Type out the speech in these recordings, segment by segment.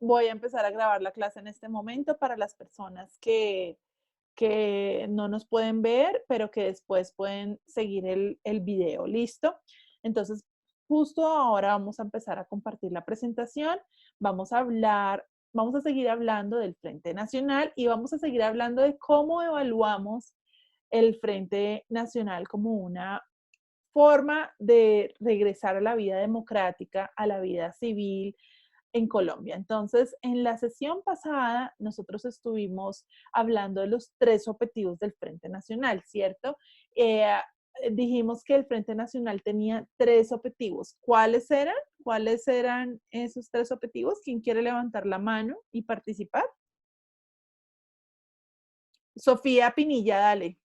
voy a empezar a grabar la clase en este momento para las personas que no nos pueden ver, pero que después pueden seguir el video. ¿Listo? Entonces, justo ahora vamos a empezar a compartir la presentación. Vamos a hablar, vamos a seguir hablando del Frente Nacional y vamos a seguir hablando de cómo evaluamos el Frente Nacional como una forma de regresar a la vida democrática, a la vida civil en Colombia. Entonces, en la sesión pasada, nosotros estuvimos hablando de los tres objetivos del Frente Nacional, ¿cierto? Eh, Dijimos que el Frente Nacional tenía tres objetivos. ¿Cuáles eran? ¿Cuáles eran esos tres objetivos? ¿Quién quiere levantar la mano y participar? Sofía Pinilla, dale.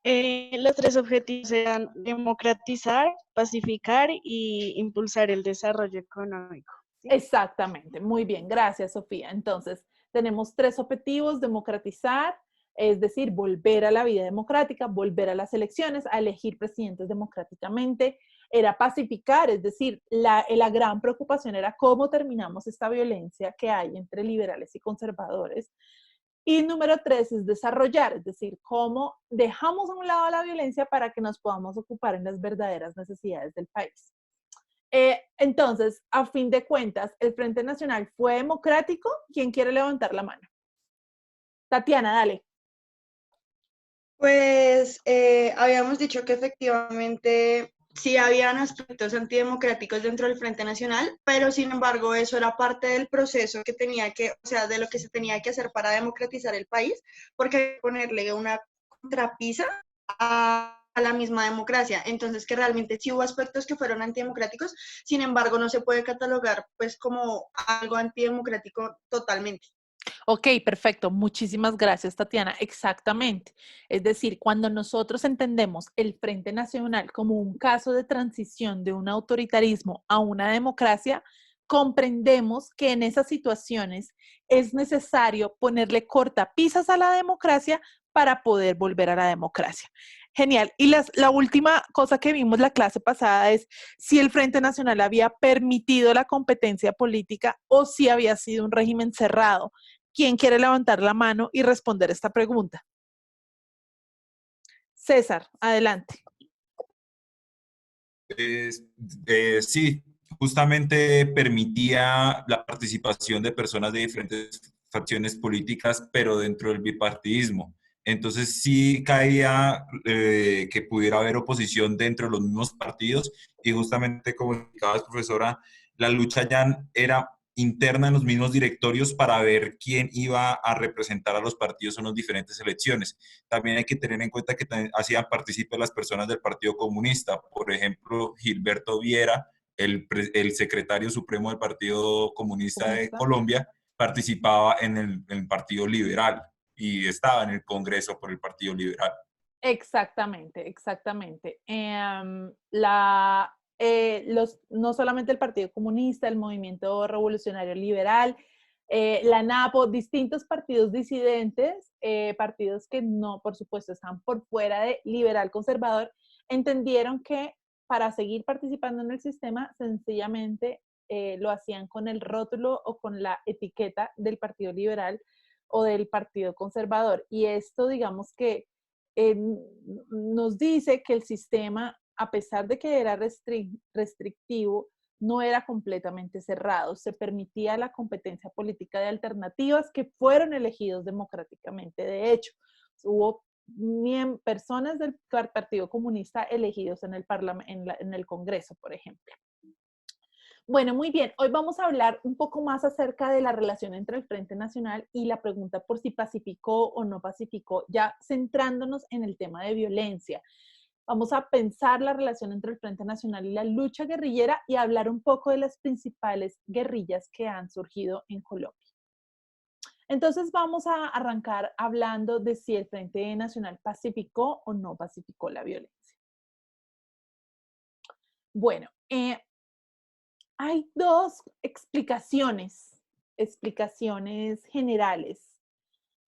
Los tres objetivos eran democratizar, pacificar y impulsar el desarrollo económico. ¿Sí? Exactamente, muy bien, gracias Sofía. Entonces, tenemos tres objetivos: democratizar, es decir, volver a la vida democrática, volver a las elecciones, a elegir presidentes democráticamente; era pacificar, es decir, la gran preocupación era cómo terminamos esta violencia que hay entre liberales y conservadores; y número tres es desarrollar, es decir, cómo dejamos a un lado la violencia para que nos podamos ocupar en las verdaderas necesidades del país. Entonces, a fin de cuentas, ¿el Frente Nacional fue democrático? ¿Quién quiere levantar la mano? Tatiana, dale. Pues habíamos dicho que efectivamente sí habían aspectos antidemocráticos dentro del Frente Nacional, pero sin embargo eso era parte del proceso que tenía que, o sea, de lo que se tenía que hacer para democratizar el país, porque hay que ponerle una contrapisa a la misma democracia. Entonces, que realmente sí hubo aspectos que fueron antidemocráticos, sin embargo no se puede catalogar pues como algo antidemocrático totalmente. Ok, perfecto. Muchísimas gracias, Tatiana. Exactamente. Es decir, cuando nosotros entendemos el Frente Nacional como un caso de transición de un autoritarismo a una democracia, comprendemos que en esas situaciones es necesario ponerle cortapisas a la democracia para poder volver a la democracia. Genial. Y la última cosa que vimos la clase pasada es si el Frente Nacional había permitido la competencia política o si había sido un régimen cerrado. ¿Quién quiere levantar la mano y responder esta pregunta? César, adelante. Sí, justamente permitía la participación de personas de diferentes facciones políticas, pero dentro del bipartidismo. Entonces sí caía que pudiera haber oposición dentro de los mismos partidos y justamente como indicabas, profesora, la lucha ya era interna en los mismos directorios para ver quién iba a representar a los partidos en las diferentes elecciones. También hay que tener en cuenta que hacían partícipe las personas del Partido Comunista. Por ejemplo, Gilberto Viera, el secretario supremo del Partido Comunista de Colombia, participaba en el Partido Liberal y estaba en el Congreso por el Partido Liberal. Exactamente, exactamente. No solamente el Partido Comunista, el Movimiento Revolucionario Liberal, la NAPO, distintos partidos disidentes, partidos que no, por supuesto, están por fuera de liberal conservador, entendieron que para seguir participando en el sistema, sencillamente lo hacían con el rótulo o con la etiqueta del Partido Liberal o del Partido Conservador. Y esto, digamos que nos dice que el sistema, a pesar de que era restrictivo, no era completamente cerrado. Se permitía la competencia política de alternativas que fueron elegidos democráticamente. De hecho, hubo personas del Partido Comunista elegidos en el Congreso, por ejemplo. Bueno, muy bien. Hoy vamos a hablar un poco más acerca de la relación entre el Frente Nacional y la pregunta por si pacificó o no pacificó, ya centrándonos en el tema de violencia. Vamos a pensar la relación entre el Frente Nacional y la lucha guerrillera y hablar un poco de las principales guerrillas que han surgido en Colombia. Entonces vamos a arrancar hablando de si el Frente Nacional pacificó o no pacificó la violencia. Bueno, hay dos explicaciones generales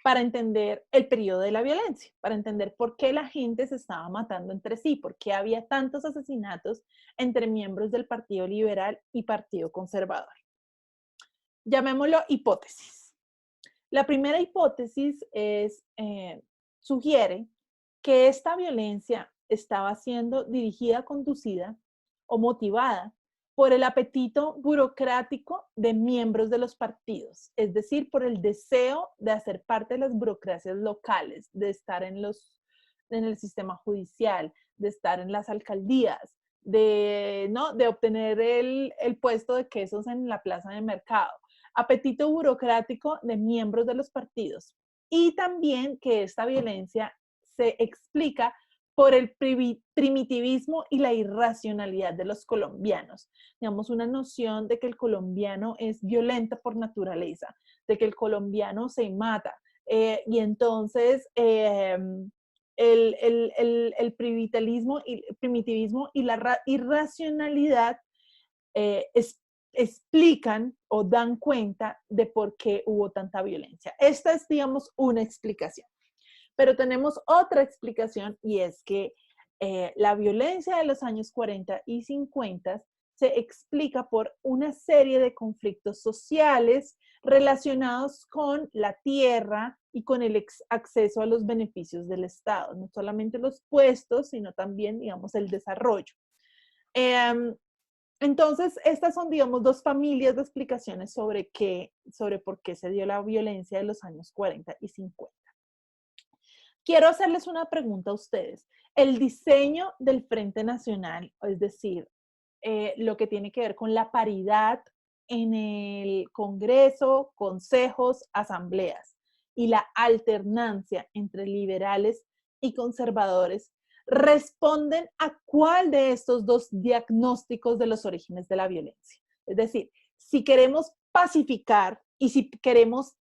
para entender el periodo de la violencia, para entender por qué la gente se estaba matando entre sí, por qué había tantos asesinatos entre miembros del Partido Liberal y Partido Conservador. llamémoslo hipótesis. La primera hipótesis sugiere que esta violencia estaba siendo dirigida, conducida o motivada por el apetito burocrático de miembros de los partidos, es decir, por el deseo de hacer parte de las burocracias locales, de estar en el sistema judicial, de estar en las alcaldías, de obtener el puesto de quesos en la plaza de mercado. Apetito burocrático de miembros de los partidos. Y también que esta violencia se explica por el primitivismo y la irracionalidad de los colombianos. Digamos, una noción de que el colombiano es violento por naturaleza, de que el colombiano se mata. Y entonces el primitivismo y la irracionalidad explican o dan cuenta de por qué hubo tanta violencia. Esta es, digamos, una explicación. Pero tenemos otra explicación y es que la violencia de los años 40 y 50 se explica por una serie de conflictos sociales relacionados con la tierra y con el acceso a los beneficios del Estado, no solamente los puestos, sino también, digamos, el desarrollo. Entonces, estas son, digamos, dos familias de explicaciones sobre por qué se dio la violencia de los años 40 y 50. Quiero hacerles una pregunta a ustedes. El diseño del Frente Nacional, es decir, lo que tiene que ver con la paridad en el Congreso, consejos, asambleas y la alternancia entre liberales y conservadores, responden a cuál de estos dos diagnósticos de los orígenes de la violencia. Es decir, si queremos pacificar y si queremos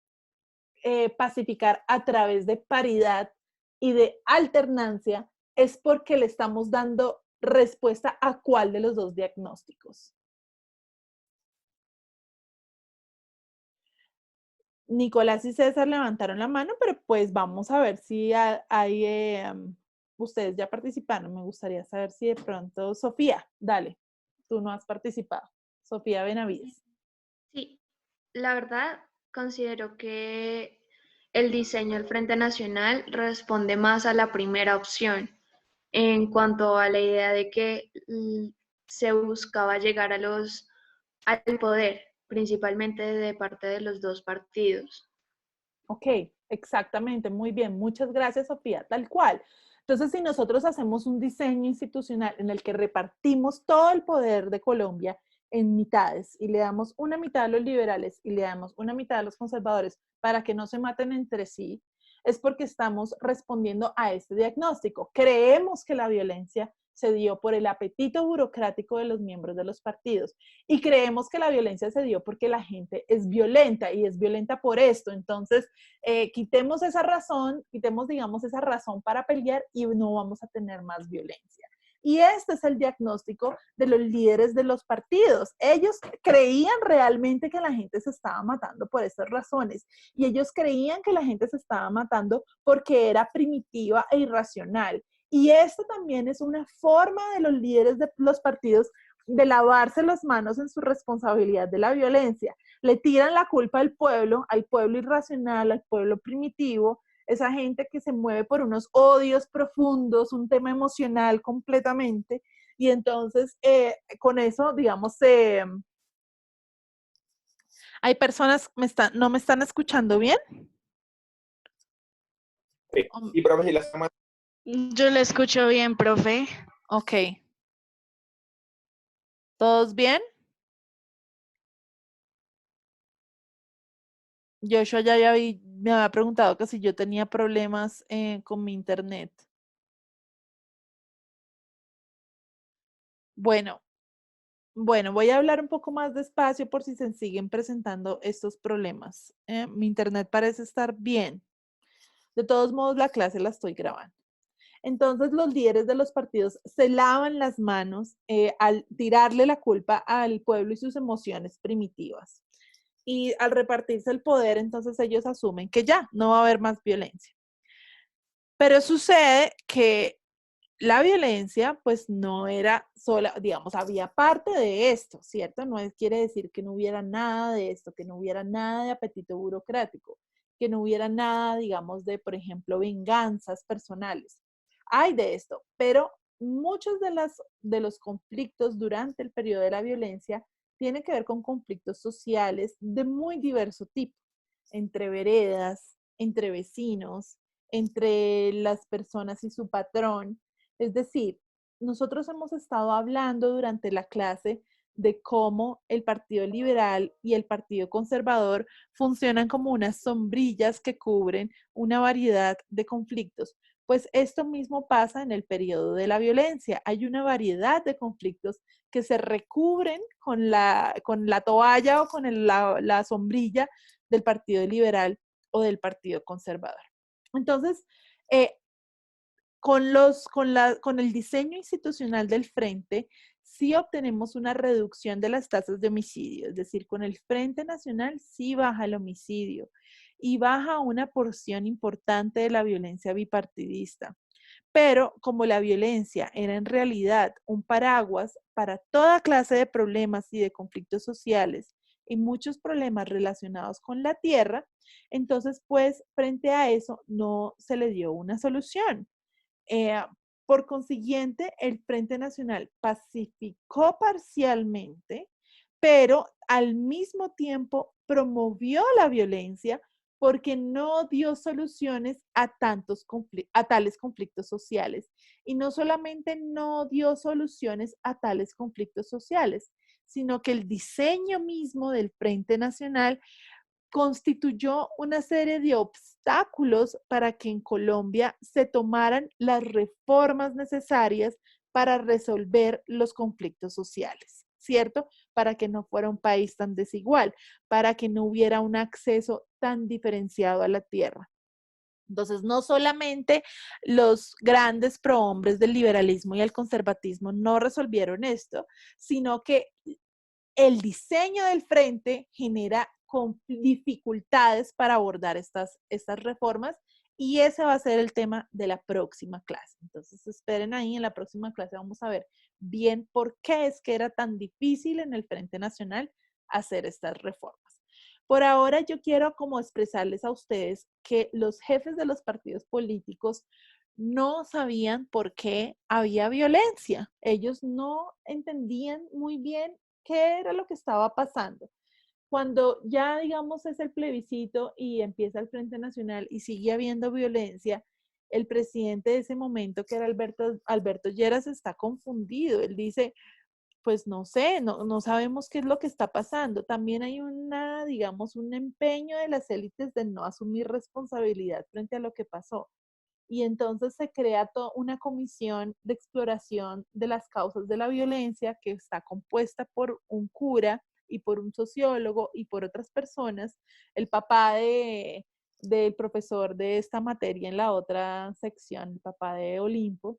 pacificar a través de paridad y de alternancia, es porque le estamos dando respuesta a cuál de los dos diagnósticos. Nicolás y César levantaron la mano, pero pues vamos a ver si hay, ustedes ya participaron. Me gustaría saber si de pronto, Sofía, dale, tú no has participado. Sofía Benavides. Sí, la verdad considero que el diseño del Frente Nacional responde más a la primera opción en cuanto a la idea de que se buscaba llegar al poder, principalmente de parte de los dos partidos. Ok, exactamente, muy bien. Muchas gracias, Sofía, tal cual. Entonces, si nosotros hacemos un diseño institucional en el que repartimos todo el poder de Colombia en mitades y le damos una mitad a los liberales y le damos una mitad a los conservadores para que no se maten entre sí, es porque estamos respondiendo a este diagnóstico. Creemos que la violencia se dio por el apetito burocrático de los miembros de los partidos y creemos que la violencia se dio porque la gente es violenta y es violenta por esto. Entonces, quitemos esa razón, digamos, esa razón para pelear y no vamos a tener más violencia. Y este es el diagnóstico de los líderes de los partidos. Ellos creían realmente que la gente se estaba matando por esas razones. Y ellos creían que la gente se estaba matando porque era primitiva e irracional. Y esto también es una forma de los líderes de los partidos de lavarse las manos en su responsabilidad de la violencia. Le tiran la culpa al pueblo irracional, al pueblo primitivo, esa gente que se mueve por unos odios profundos, un tema emocional completamente, y entonces con eso, digamos, hay personas, ¿no me están escuchando bien? Sí, profe, si la estamos... Yo la escucho bien, profe. Ok. ¿Todos bien? Joshua ya me había preguntado que si yo tenía problemas con mi internet. Bueno, voy a hablar un poco más despacio por si se siguen presentando estos problemas. Mi internet parece estar bien. De todos modos, la clase la estoy grabando. Entonces, los líderes de los partidos se lavan las manos al tirarle la culpa al pueblo y sus emociones primitivas. Y al repartirse el poder, entonces ellos asumen que ya no va a haber más violencia. Pero sucede que la violencia pues no era sola, digamos, había parte de esto, ¿cierto? Quiere decir que no hubiera nada de esto, que no hubiera nada de apetito burocrático, que no hubiera nada, digamos, de, por ejemplo, venganzas personales. Hay de esto, pero muchos de los conflictos durante el periodo de la violencia tienen que ver con conflictos sociales de muy diverso tipo, entre veredas, entre vecinos, entre las personas y su patrón. Es decir, nosotros hemos estado hablando durante la clase de cómo el Partido Liberal y el Partido Conservador funcionan como unas sombrillas que cubren una variedad de conflictos. Pues esto mismo pasa en el periodo de la violencia. Hay una variedad de conflictos que se recubren con la toalla o con la sombrilla del Partido Liberal o del Partido Conservador. Entonces, eh, con el diseño institucional del frente, sí obtenemos una reducción de las tasas de homicidio, es decir, con el Frente Nacional sí baja el homicidio y baja una porción importante de la violencia bipartidista. Pero como la violencia era en realidad un paraguas para toda clase de problemas y de conflictos sociales y muchos problemas relacionados con la tierra, entonces pues frente a eso no se le dio una solución. Eh, por consiguiente, el Frente Nacional pacificó parcialmente, pero al mismo tiempo promovió la violencia porque no dio soluciones a tales conflictos sociales. Y no solamente no dio soluciones a tales conflictos sociales, sino que el diseño mismo del Frente Nacional constituyó una serie de obstáculos para que en Colombia se tomaran las reformas necesarias para resolver los conflictos sociales, ¿cierto? Para que no fuera un país tan desigual, para que no hubiera un acceso tan diferenciado a la tierra. Entonces, no solamente los grandes prohombres del liberalismo y el conservatismo no resolvieron esto, sino que el diseño del frente genera dificultades para abordar estas reformas y ese va a ser el tema de la próxima clase. Entonces esperen ahí, en la próxima clase vamos a ver bien por qué es que era tan difícil en el Frente Nacional hacer estas reformas. Por ahora yo quiero como expresarles a ustedes que los jefes de los partidos políticos no sabían por qué había violencia. Ellos no entendían muy bien qué era lo que estaba pasando. Cuando ya, digamos, es el plebiscito y empieza el Frente Nacional y sigue habiendo violencia, el presidente de ese momento, que era Alberto Lleras, está confundido. Él dice, pues no sé, no sabemos qué es lo que está pasando. También hay digamos, un empeño de las élites de no asumir responsabilidad frente a lo que pasó. Y entonces se crea una comisión de exploración de las causas de la violencia que está compuesta por un cura y por un sociólogo y por otras personas. El papá del profesor de esta materia en la otra sección, el papá de Olimpo,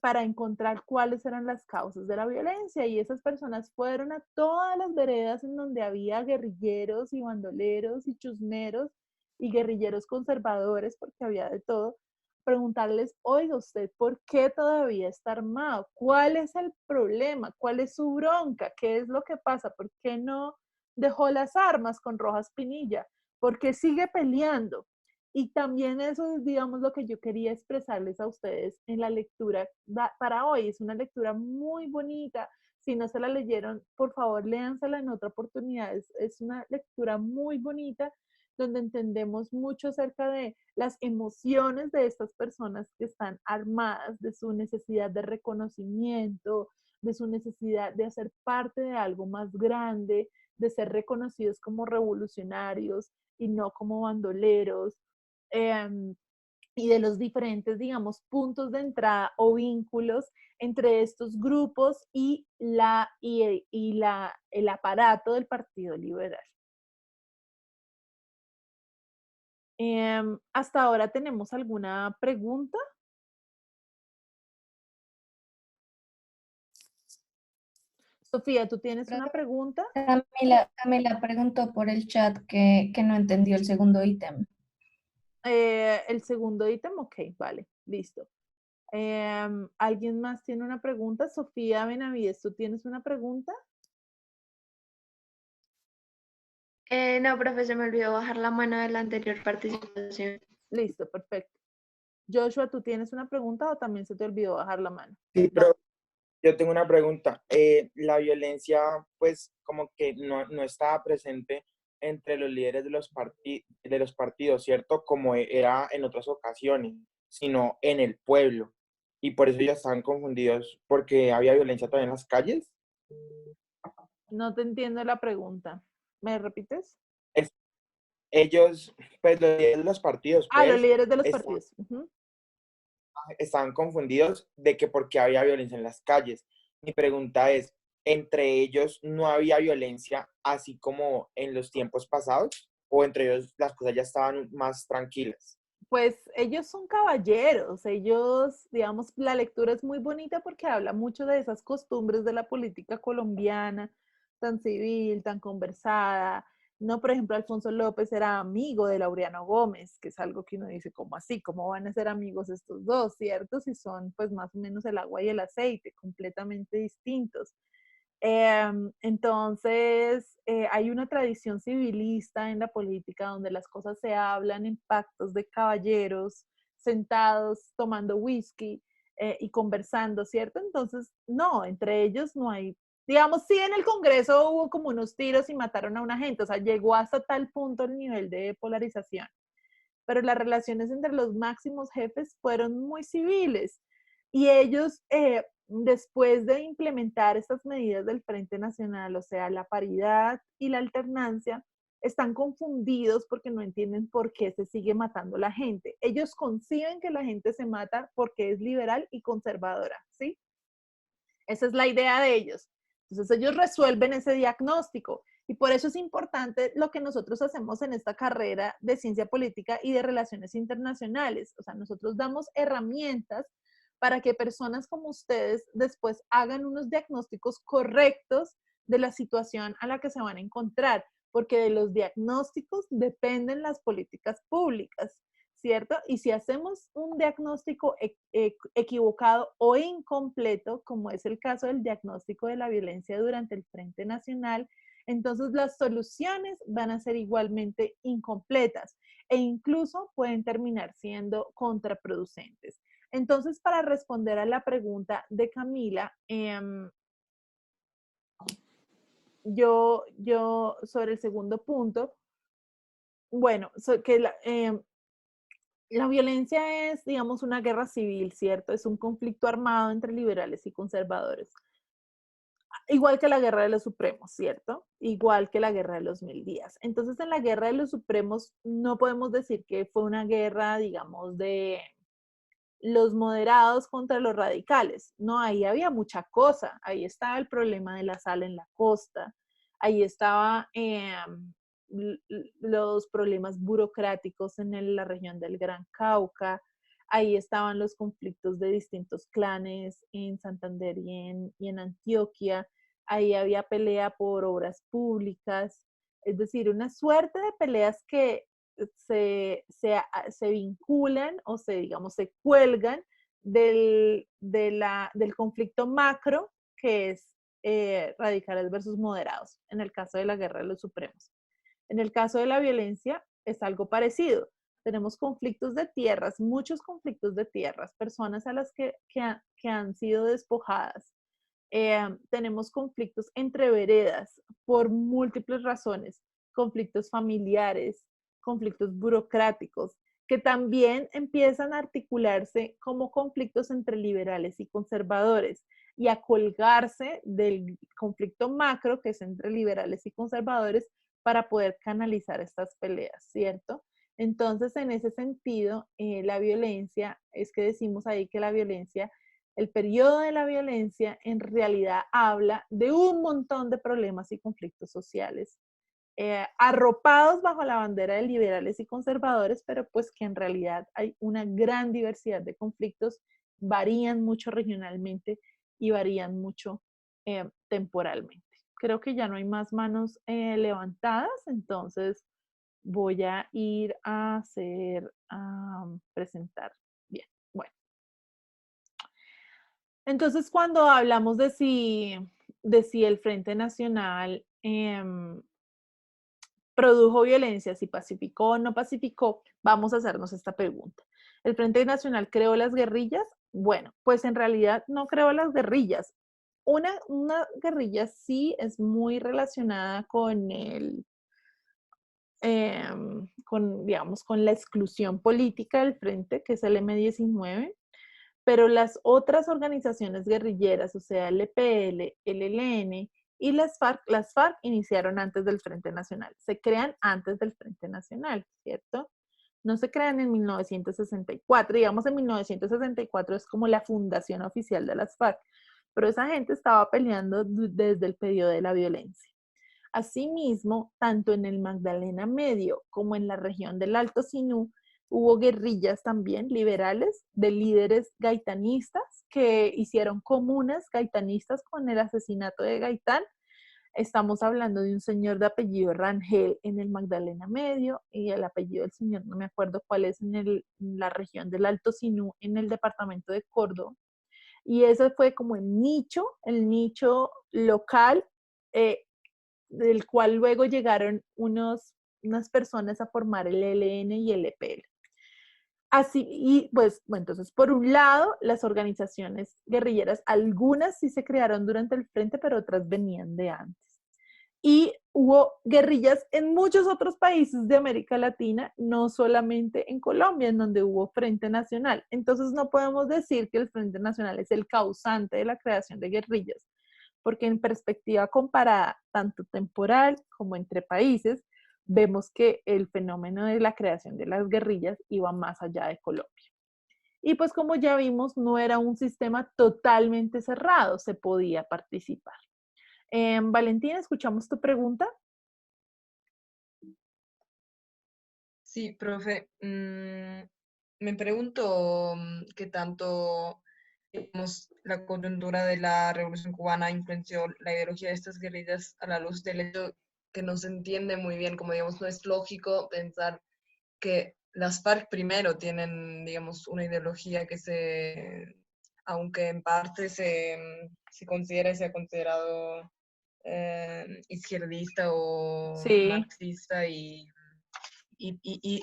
para encontrar cuáles eran las causas de la violencia. Y esas personas fueron a todas las veredas en donde había guerrilleros y bandoleros y chusmeros y guerrilleros conservadores, porque había de todo, preguntarles, oiga usted, ¿por qué todavía está armado? ¿Cuál es el problema? ¿Cuál es su bronca? ¿Qué es lo que pasa? ¿Por qué no dejó las armas con Rojas Pinilla? ¿Por qué sigue peleando? Y también eso es, digamos, lo que yo quería expresarles a ustedes en la lectura para hoy. Es una lectura muy bonita. Si no se la leyeron, por favor, léansela en otra oportunidad. Es una lectura muy bonita donde entendemos mucho acerca de las emociones de estas personas que están armadas, de su necesidad de reconocimiento, de su necesidad de hacer parte de algo más grande, de ser reconocidos como revolucionarios y no como bandoleros, y de los diferentes, digamos, puntos de entrada o vínculos entre estos grupos y el aparato del Partido Liberal. ¿Hasta ahora tenemos alguna pregunta? Sofía, ¿tú tienes una pregunta? Camila preguntó por el chat que no entendió el segundo ítem. El segundo ítem, ok, vale, listo. ¿Alguien más tiene una pregunta? Sofía Benavides, ¿tú tienes una pregunta? No, profe, se me olvidó bajar la mano de la anterior participación. Listo, perfecto. Joshua, ¿tú tienes una pregunta o también se te olvidó bajar la mano? Sí, pero yo tengo una pregunta. La violencia, pues, como que no estaba presente entre los líderes de los partidos, ¿cierto? Como era en otras ocasiones, sino en el pueblo. Y por eso ya estaban confundidos, porque había violencia todavía en las calles. No te entiendo la pregunta. ¿Me repites? Es- Ellos, pues, los líderes de los partidos, Ah, los pues, líderes de los estaban partidos. Ujú. estaban confundidos de que por qué había violencia en las calles. Mi pregunta es, ¿entre ellos no había violencia así como en los tiempos pasados? ¿O entre ellos las cosas ya estaban más tranquilas? Pues ellos son caballeros, ellos, digamos, la lectura es muy bonita porque habla mucho de esas costumbres de la política colombiana, tan civil, tan conversada. No, por ejemplo, Alfonso López era amigo de Laureano Gómez, que es algo que uno dice, ¿cómo así? ¿Cómo van a ser amigos estos dos, cierto? Si son pues más o menos el agua y el aceite, completamente distintos. Entonces, hay una tradición civilista en la política donde las cosas se hablan en pactos de caballeros, sentados, tomando whisky y conversando, ¿cierto? Entonces, no, entre ellos no hay, digamos, sí en el Congreso hubo como unos tiros y mataron a una gente, o sea, llegó hasta tal punto el nivel de polarización, pero las relaciones entre los máximos jefes fueron muy civiles y ellos, después de implementar estas medidas del Frente Nacional, o sea, la paridad y la alternancia, están confundidos porque no entienden por qué se sigue matando la gente. Ellos conciben que la gente se mata porque es liberal y conservadora, ¿sí? Esa es la idea de ellos. Entonces ellos resuelven ese diagnóstico y por eso es importante lo que nosotros hacemos en esta carrera de ciencia política y de relaciones internacionales. O sea, nosotros damos herramientas para que personas como ustedes después hagan unos diagnósticos correctos de la situación a la que se van a encontrar, porque de los diagnósticos dependen las políticas públicas. ¿Cierto? Y si hacemos un diagnóstico equivocado o incompleto, como es el caso del diagnóstico de la violencia durante el Frente Nacional, entonces las soluciones van a ser igualmente incompletas e incluso pueden terminar siendo contraproducentes. Entonces, para responder a la pregunta de Camila, yo sobre el segundo punto, bueno, la violencia es, digamos, una guerra civil, ¿cierto? Es un conflicto armado entre liberales y conservadores. Igual que la guerra de los supremos, ¿cierto? Igual que la guerra de los 1000 días. Entonces, en la guerra de los supremos no podemos decir que fue una guerra, digamos, de los moderados contra los radicales. No, ahí había mucha cosa. Ahí estaba el problema de la sal en la costa. Ahí estaba los problemas burocráticos en la región del Gran Cauca. Ahí estaban los conflictos de distintos clanes en Santander y en Antioquia. Ahí había pelea por obras públicas. Es decir, una suerte de peleas que se vinculan o digamos, se cuelgan del conflicto macro que es radicales versus moderados, en el caso de la guerra de los supremos. En el caso de la violencia es algo parecido. Tenemos conflictos de tierras, muchos conflictos de tierras, personas a las que han sido despojadas. Tenemos conflictos entre veredas por múltiples razones, conflictos familiares, conflictos burocráticos, que también empiezan a articularse como conflictos entre liberales y conservadores y a colgarse del conflicto macro, que es entre liberales y conservadores, para poder canalizar estas peleas, ¿cierto? Entonces, en ese sentido, la violencia, es que decimos ahí que la violencia, el periodo de la violencia en realidad habla de un montón de problemas y conflictos sociales, arropados bajo la bandera de liberales y conservadores, pero pues que en realidad hay una gran diversidad de conflictos, varían mucho regionalmente y varían mucho temporalmente. Creo que ya no hay más manos levantadas, entonces voy a ir a presentar. Bien, bueno. Entonces, cuando hablamos de si el Frente Nacional produjo violencia, si pacificó o no pacificó, vamos a hacernos esta pregunta. ¿El Frente Nacional creó las guerrillas? Bueno, pues en realidad no creó las guerrillas. Una guerrilla sí es muy relacionada con digamos, con la exclusión política del frente, que es el M-19, pero las otras organizaciones guerrilleras, o sea, el EPL, el ELN y las FARC iniciaron antes del Frente Nacional, se crean antes del Frente Nacional, ¿cierto? No se crean en 1964, digamos en 1964 es como la fundación oficial de las FARC, pero esa gente estaba peleando desde el periodo de la violencia. Asimismo, tanto en el Magdalena Medio como en la región del Alto Sinú, hubo guerrillas también liberales de líderes gaitanistas que hicieron comunas gaitanistas con el asesinato de Gaitán. Estamos hablando de un señor de apellido Rangel en el Magdalena Medio y el apellido del señor, no me acuerdo cuál es, en la región del Alto Sinú, en el departamento de Córdoba. Y ese fue como el nicho local, del cual luego llegaron unas personas a formar el ELN y el EPL. Así, y pues, bueno, entonces, por un lado, las organizaciones guerrilleras, algunas sí se crearon durante el frente, pero otras venían de antes. Y hubo guerrillas en muchos otros países de América Latina, no solamente en Colombia, en donde hubo Frente Nacional. Entonces, no podemos decir que el Frente Nacional es el causante de la creación de guerrillas, porque en perspectiva comparada, tanto temporal como entre países, vemos que el fenómeno de la creación de las guerrillas iba más allá de Colombia. Y pues como ya vimos, no era un sistema totalmente cerrado, se podía participar. Valentina, ¿escuchamos tu pregunta? Sí, profe. Me pregunto qué tanto, digamos, la coyuntura de la Revolución Cubana influenció la ideología de estas guerrillas a la luz del hecho que no se entiende muy bien, como digamos, no es lógico pensar que las FARC primero tienen, digamos, una ideología que aunque en parte se considere, se ha considerado izquierdista o Sí. marxista e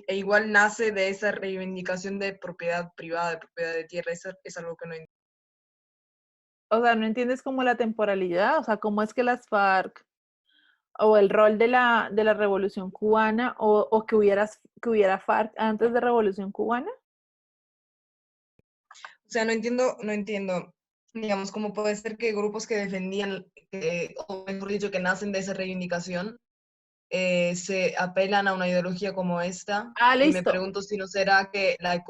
igual nace de esa reivindicación de propiedad privada, de propiedad de tierra. Eso es algo que no entiendo. O sea, no entiendes como la temporalidad, o sea, cómo es que las FARC o el rol de la Revolución Cubana o que hubiera FARC antes de Revolución Cubana. O sea, no entiendo, digamos, cómo puede ser que grupos que defendían, o mejor dicho, que nacen de esa reivindicación, se apelan a una ideología como esta. Ah, Y me listo. pregunto si no será que la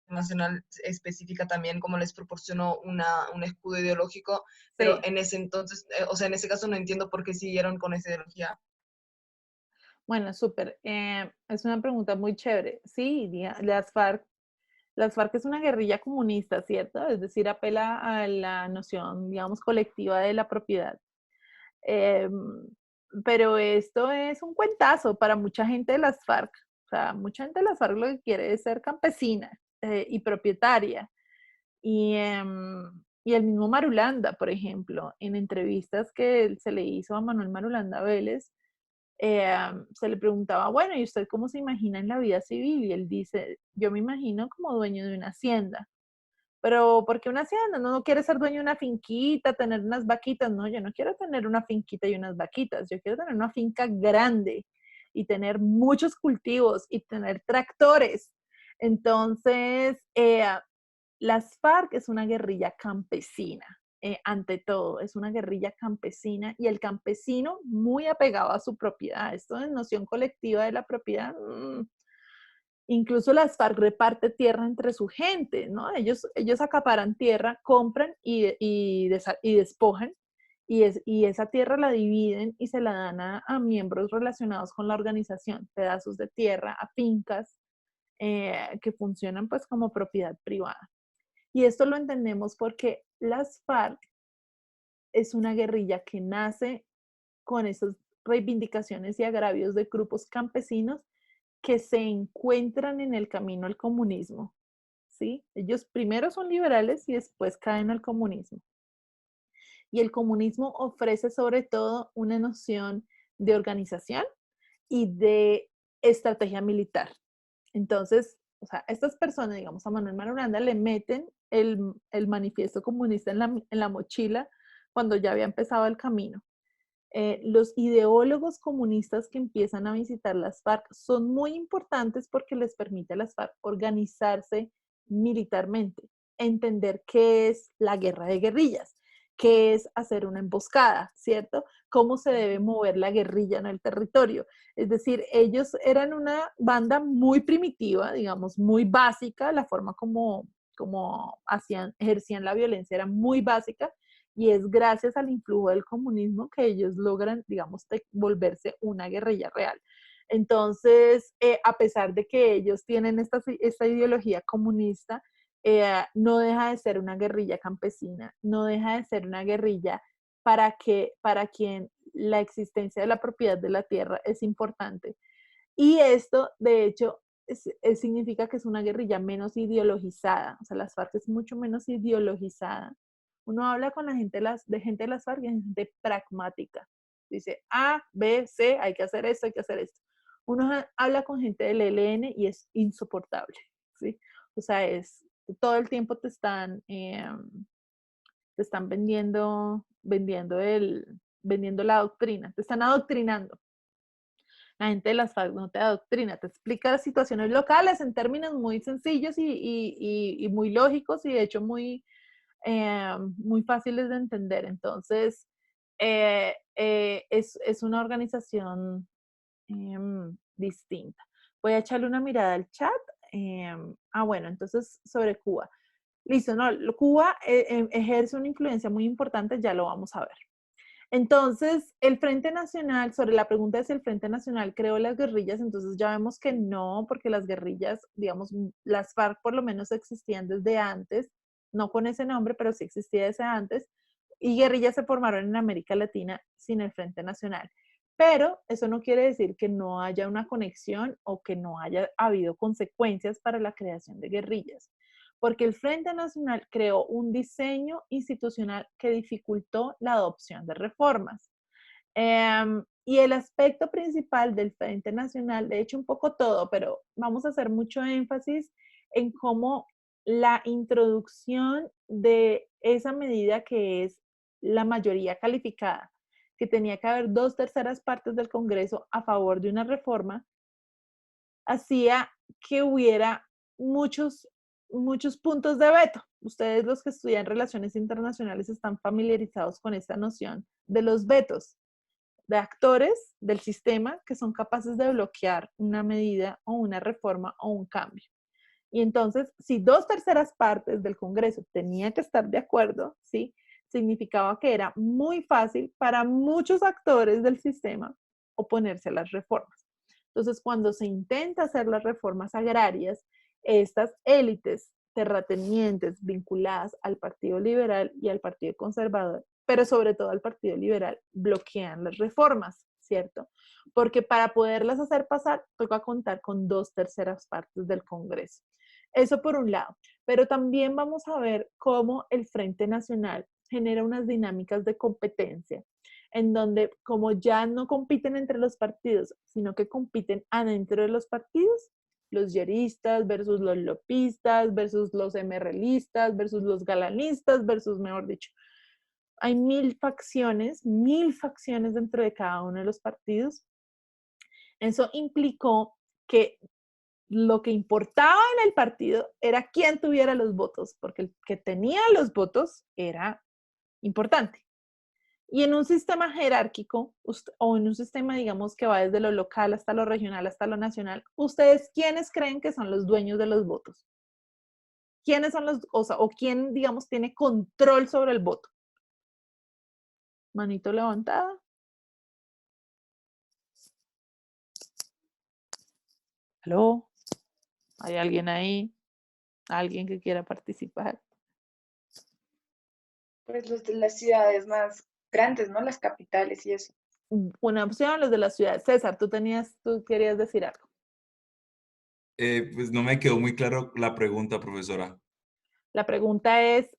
nacional específica también como les proporcionó un escudo ideológico, pero Sí. en ese entonces, o sea, en ese caso no entiendo por qué siguieron con esa ideología. Bueno, súper. Es una pregunta muy chévere. Sí, las FARC es una guerrilla comunista, ¿cierto? Es decir, apela a la noción, digamos, colectiva de la propiedad. Em, pero esto es un cuentazo para mucha gente de las FARC. O sea, mucha gente de las FARC lo que quiere es ser campesina y propietaria. Y el mismo Marulanda, por ejemplo, en entrevistas que se le hizo a Manuel Marulanda Vélez, se le preguntaba, bueno, ¿y usted cómo se imagina en la vida civil? Y él dice, yo me imagino como dueño de una hacienda. Pero ¿por qué una hacienda? No quiere ser dueño de una finquita, tener unas vaquitas. No, yo no quiero tener una finquita y unas vaquitas. Yo quiero tener una finca grande y tener muchos cultivos y tener tractores. Entonces, las FARC es una guerrilla campesina, ante todo, es una guerrilla campesina y el campesino muy apegado a su propiedad. Esto de noción colectiva de la propiedad, incluso las FARC reparte tierra entre su gente, ¿no? Ellos acaparan tierra, compran y despojan, y esa tierra la dividen y se la dan a miembros relacionados con la organización, pedazos de tierra, a fincas que funcionan pues como propiedad privada. Y esto lo entendemos porque las FARC es una guerrilla que nace con esas reivindicaciones y agravios de grupos campesinos que se encuentran en el camino al comunismo. ¿sí? Ellos primero son liberales y después caen al comunismo. Y el comunismo ofrece sobre todo una noción de organización y de estrategia militar. Entonces, o sea, estas personas, digamos, a Manuel Marulanda le meten el manifiesto comunista en la mochila cuando ya había empezado el camino. Los ideólogos comunistas que empiezan a visitar las FARC son muy importantes porque les permite a las FARC organizarse militarmente, entender qué es la guerra de guerrillas, qué es hacer una emboscada, ¿cierto? Cómo se debe mover la guerrilla en el territorio. Es decir, ellos eran una banda muy primitiva, digamos, muy básica, la forma como ejercían la violencia era muy básica, y es gracias al influjo del comunismo que ellos logran, digamos, volverse una guerrilla real. Entonces, a pesar de que ellos tienen esta ideología comunista, no deja de ser una guerrilla campesina, no deja de ser una guerrilla para quien la existencia de la propiedad de la tierra es importante. Y esto, de hecho, significa que es una guerrilla menos ideologizada, o sea, las FARC es mucho menos ideologizada. Uno habla con la gente de las FARC y es gente pragmática. Dice A, B, C, hay que hacer esto, hay que hacer esto. Uno habla con gente del ELN y es insoportable, ¿sí? O sea, todo el tiempo te están vendiendo la doctrina, te están adoctrinando. La gente de las FARC no te adoctrina, te explica las situaciones locales en términos muy sencillos y muy lógicos y de hecho muy fáciles de entender. Entonces, es una organización distinta. Voy a echarle una mirada al chat. Bueno, entonces sobre Cuba. Listo, no, Cuba ejerce una influencia muy importante, ya lo vamos a ver. Entonces, el Frente Nacional, sobre la pregunta de si el Frente Nacional creó las guerrillas, entonces ya vemos que no, porque las guerrillas, digamos, las FARC por lo menos existían desde antes, no con ese nombre, pero sí existía desde antes, y guerrillas se formaron en América Latina sin el Frente Nacional. Pero eso no quiere decir que no haya una conexión o que no haya habido consecuencias para la creación de guerrillas, porque el Frente Nacional creó un diseño institucional que dificultó la adopción de reformas. Y el aspecto principal del Frente Nacional, de hecho un poco todo, pero vamos a hacer mucho énfasis en cómo la introducción de esa medida que es la mayoría calificada, que tenía que haber 2/3 partes del Congreso a favor de una reforma, hacía que hubiera muchos puntos de veto. Ustedes, los que estudian relaciones internacionales, están familiarizados con esta noción de los vetos, de actores del sistema que son capaces de bloquear una medida o una reforma o un cambio. Y entonces, si 2/3 partes del Congreso tenía que estar de acuerdo, ¿sí? Significaba que era muy fácil para muchos actores del sistema oponerse a las reformas. Entonces, cuando se intenta hacer las reformas agrarias, estas élites terratenientes vinculadas al Partido Liberal y al Partido Conservador, pero sobre todo al Partido Liberal, bloquean las reformas, ¿cierto? Porque para poderlas hacer pasar, toca contar con 2/3 partes del Congreso. Eso por un lado. Pero también vamos a ver cómo el Frente Nacional genera unas dinámicas de competencia en donde, como ya no compiten entre los partidos, sino que compiten adentro de los partidos, los yeristas versus los lopistas, versus los MRListas, versus los galanistas, versus, mejor dicho, hay 1000 facciones dentro de cada uno de los partidos. Eso implicó que lo que importaba en el partido era quién tuviera los votos, porque el que tenía los votos era importante. Y en un sistema jerárquico o en un sistema, digamos, que va desde lo local hasta lo regional, hasta lo nacional, ¿ustedes quiénes creen que son los dueños de los votos? ¿Quiénes son o quién, digamos, tiene control sobre el voto? Manito levantada. ¿Aló? ¿Hay alguien ahí? ¿Alguien que quiera participar? Pues los de las ciudades más grandes, ¿no? Las capitales y eso. Una opción, los de la ciudad. César, tú querías decir algo. Pues no me quedó muy claro la pregunta, profesora. La pregunta es,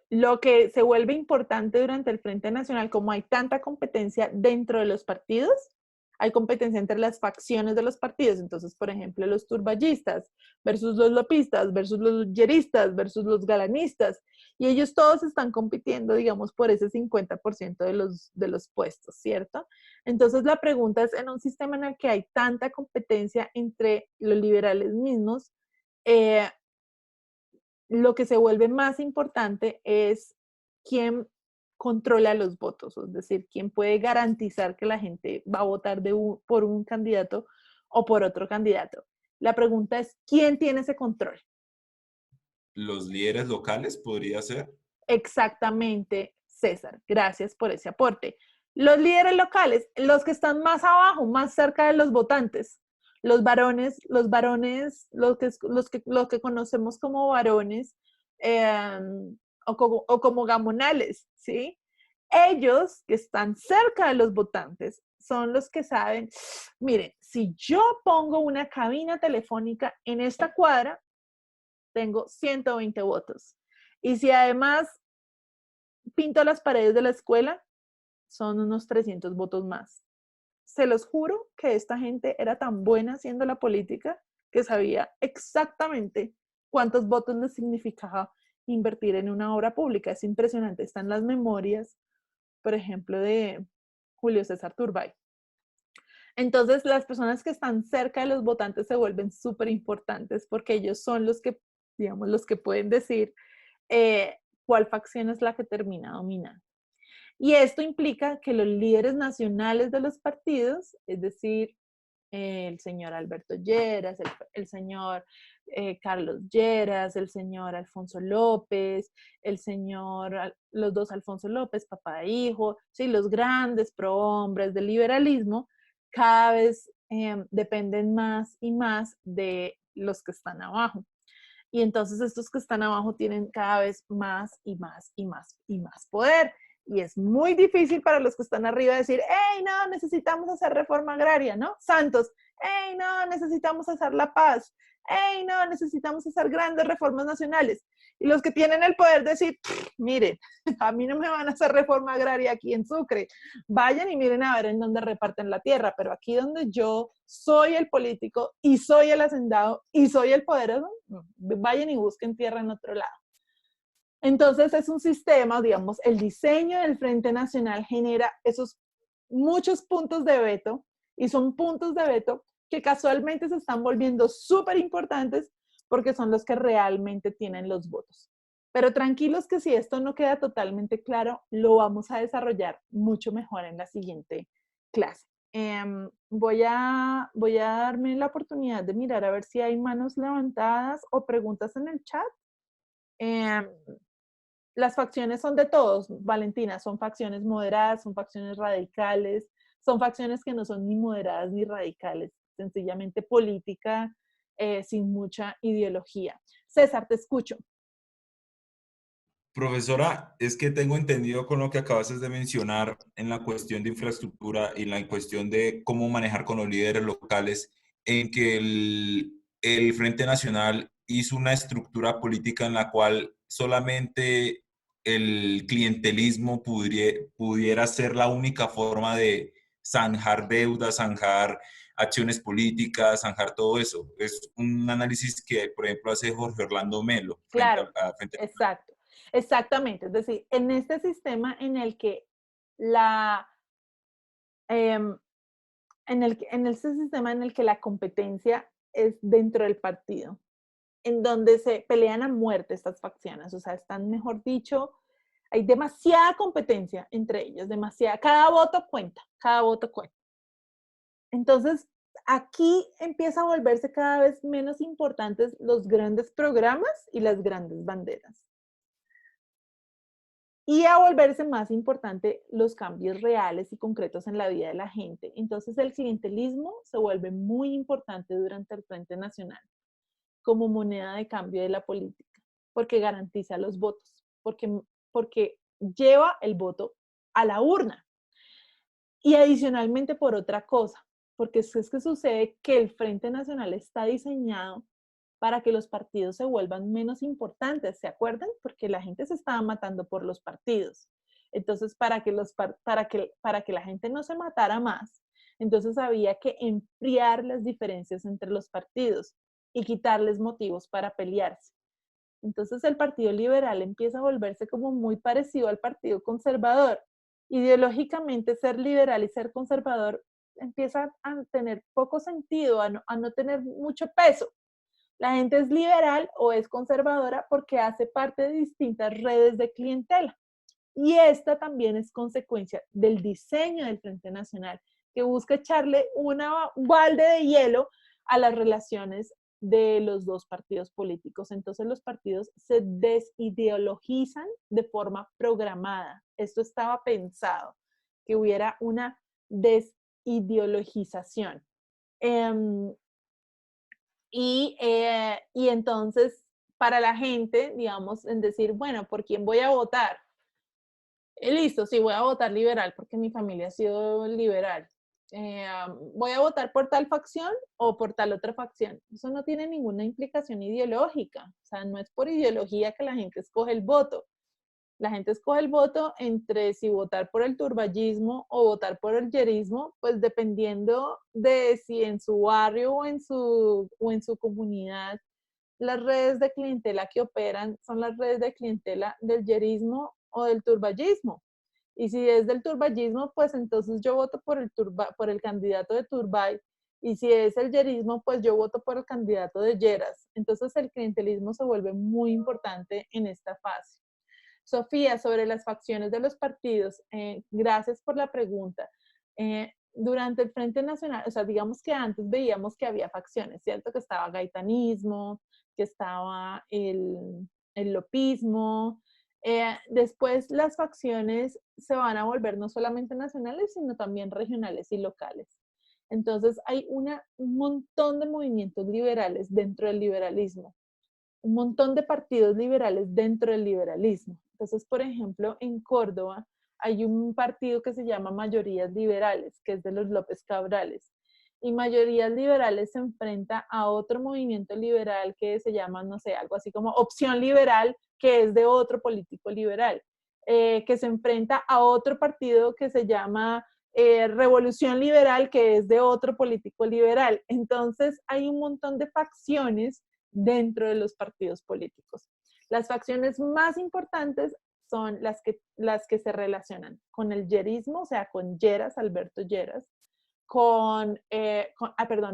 lo que se vuelve importante durante el Frente Nacional, como hay tanta competencia dentro de los partidos, hay competencia entre las facciones de los partidos. Entonces, por ejemplo, los turballistas versus los lopistas, versus los lleristas, versus los galanistas. Y ellos todos están compitiendo, digamos, por ese 50% de los puestos, ¿cierto? Entonces, la pregunta es, en un sistema en el que hay tanta competencia entre los liberales mismos, eh, lo que se vuelve más importante es quién controla los votos, es decir, quién puede garantizar que la gente va a votar por un candidato o por otro candidato. La pregunta es, ¿quién tiene ese control? ¿Los líderes locales podría ser? Exactamente, César. Gracias por ese aporte. Los líderes locales, los que están más abajo, más cerca de los votantes, los varones, los que conocemos como varones eh, o como gamonales, ¿sí? Ellos que están cerca de los votantes son los que saben, miren, si yo pongo una cabina telefónica en esta cuadra, tengo 120 votos. Y si además pinto las paredes de la escuela, son unos 300 votos más. Se los juro que esta gente era tan buena haciendo la política que sabía exactamente cuántos votos les significaba invertir en una obra pública. Es impresionante. Están las memorias, por ejemplo, de Julio César Turbay. Entonces, las personas que están cerca de los votantes se vuelven súper importantes porque ellos son los que, digamos, los que pueden decir cuál facción es la que termina dominando. Y esto implica que los líderes nacionales de los partidos, es decir, el señor Alberto Lleras, el señor Carlos Lleras, el señor Alfonso López, los dos Alfonso López, papá e hijo, ¿sí? Los grandes prohombres del liberalismo, cada vez dependen más y más de los que están abajo. Y entonces estos que están abajo tienen cada vez más y más y más y más poder. Y es muy difícil para los que están arriba decir, hey, no, necesitamos hacer reforma agraria, ¿no? Santos, hey, no, necesitamos hacer la paz, hey, no, necesitamos hacer grandes reformas nacionales. Y los que tienen el poder decir, miren, a mí no me van a hacer reforma agraria aquí en Sucre. Vayan y miren a ver en dónde reparten la tierra, pero aquí donde yo soy el político y soy el hacendado y soy el poderoso, vayan y busquen tierra en otro lado. Entonces es un sistema, digamos, el diseño del Frente Nacional genera esos muchos puntos de veto y son puntos de veto que casualmente se están volviendo súper importantes porque son los que realmente tienen los votos. Pero tranquilos que si esto no queda totalmente claro, lo vamos a desarrollar mucho mejor en la siguiente clase. Voy a darme la oportunidad de mirar a ver si hay manos levantadas o preguntas en el chat. Las facciones son de todos, Valentina, son facciones moderadas, son facciones radicales, son facciones que no son ni moderadas ni radicales, sencillamente política, sin mucha ideología. César, te escucho. Profesora, es que tengo entendido con lo que acabas de mencionar en la cuestión de infraestructura y la cuestión de cómo manejar con los líderes locales, en que el Frente Nacional hizo una estructura política en la cual solamente el clientelismo pudiera ser la única forma de zanjar deudas, zanjar acciones políticas, zanjar todo eso. Es un análisis que, por ejemplo, hace Jorge Orlando Melo. Claro, exacto. Exactamente, es decir, en este sistema en el que en este sistema en el que la competencia es dentro del partido, en donde se pelean a muerte estas facciones, o sea, están, mejor dicho, hay demasiada competencia entre ellas, demasiada, cada voto cuenta, cada voto cuenta. Entonces, aquí empieza a volverse cada vez menos importantes los grandes programas y las grandes banderas. Y a volverse más importante los cambios reales y concretos en la vida de la gente. Entonces el clientelismo se vuelve muy importante durante el Frente Nacional como moneda de cambio de la política, porque garantiza los votos, porque lleva el voto a la urna. Y adicionalmente por otra cosa, porque es que sucede que el Frente Nacional está diseñado para que los partidos se vuelvan menos importantes, ¿se acuerdan? Porque la gente se estaba matando por los partidos. Entonces, para que la gente no se matara más, entonces había que enfriar las diferencias entre los partidos y quitarles motivos para pelearse. Entonces el Partido Liberal empieza a volverse como muy parecido al Partido Conservador. Ideológicamente ser liberal y ser conservador empieza a tener poco sentido, a no tener mucho peso. La gente es liberal o es conservadora porque hace parte de distintas redes de clientela. Y esta también es consecuencia del diseño del Frente Nacional, que busca echarle un balde de hielo a las relaciones de los dos partidos políticos. Entonces los partidos se desideologizan de forma programada. Esto estaba pensado, que hubiera una desideologización. Y entonces, para la gente, digamos, en decir, bueno, ¿por quién voy a votar? Listo, sí, voy a votar liberal porque mi familia ha sido liberal. ¿Voy a votar por tal facción o por tal otra facción? Eso no tiene ninguna implicación ideológica. O sea, no es por ideología que la gente escoge el voto. La gente escoge el voto entre si votar por el turballismo o votar por el yerismo, pues dependiendo de si en su barrio o en su comunidad las redes de clientela que operan son las redes de clientela del yerismo o del turballismo. Y si es del turballismo, pues entonces yo voto por el candidato de Turbay. Y si es el yerismo, pues yo voto por el candidato de Lleras. Entonces el clientelismo se vuelve muy importante en esta fase. Sofía, sobre las facciones de los partidos, gracias por la pregunta. Durante el Frente Nacional, o sea, digamos que antes veíamos que había facciones, ¿cierto? Que estaba gaitanismo, que estaba el lopismo. Después las facciones se van a volver no solamente nacionales, sino también regionales y locales. Entonces hay un montón de movimientos liberales dentro del liberalismo, un montón de partidos liberales dentro del liberalismo. Entonces, por ejemplo, en Córdoba hay un partido que se llama Mayorías Liberales, que es de los López Cabrales. Y Mayorías Liberales se enfrenta a otro movimiento liberal que se llama, no sé, algo así como Opción Liberal, que es de otro político liberal, que se enfrenta a otro partido que se llama Revolución Liberal, que es de otro político liberal. Entonces, hay un montón de facciones dentro de los partidos políticos. Las facciones más importantes son las que se relacionan con el yerismo, o sea, con Lleras, Alberto Lleras,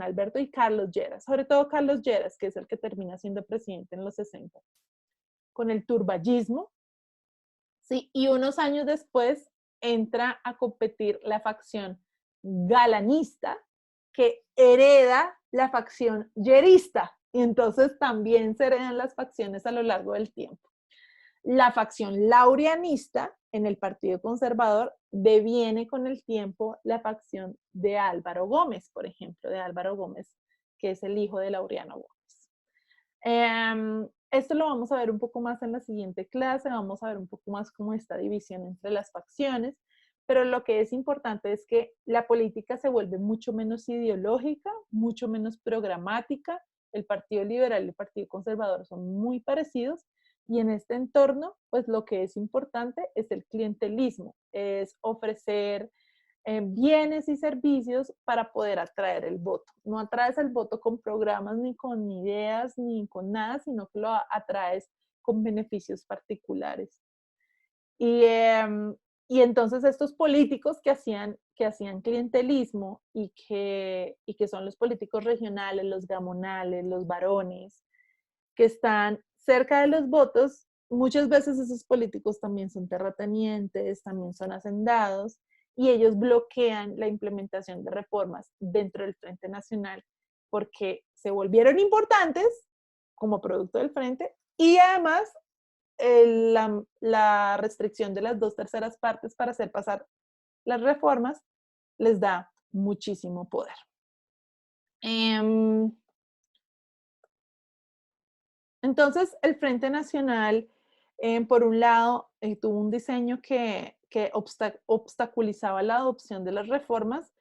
Alberto y Carlos Lleras, sobre todo Carlos Lleras, que es el que termina siendo presidente en los 60, con el turballismo, ¿sí? Y unos años después entra a competir la facción galanista, que hereda la facción yerista, y entonces también se heredan las facciones a lo largo del tiempo. La facción laureanista en el Partido Conservador deviene con el tiempo la facción de Álvaro Gómez, por ejemplo, de Álvaro Gómez, que es el hijo de Laureano Gómez. Esto lo vamos a ver un poco más en la siguiente clase, vamos a ver un poco más cómo esta división entre las facciones, pero lo que es importante es que la política se vuelve mucho menos ideológica, mucho menos programática. El Partido Liberal y el Partido Conservador son muy parecidos, y en este entorno, pues lo que es importante es el clientelismo, es ofrecer bienes y servicios para poder atraer el voto. No atraes el voto con programas, ni con ideas, ni con nada, sino que lo atraes con beneficios particulares. Y entonces estos políticos que hacían clientelismo y que son los políticos regionales, los gamonales, los varones, que están cerca de los votos, muchas veces esos políticos también son terratenientes, también son hacendados, y ellos bloquean la implementación de reformas dentro del Frente Nacional porque se volvieron importantes como producto del Frente, y además la restricción de las 2/3 partes para hacer pasar las reformas les da muchísimo poder. Entonces, el Frente Nacional, por un lado, tuvo un diseño que obstaculizaba la adopción de las reformas,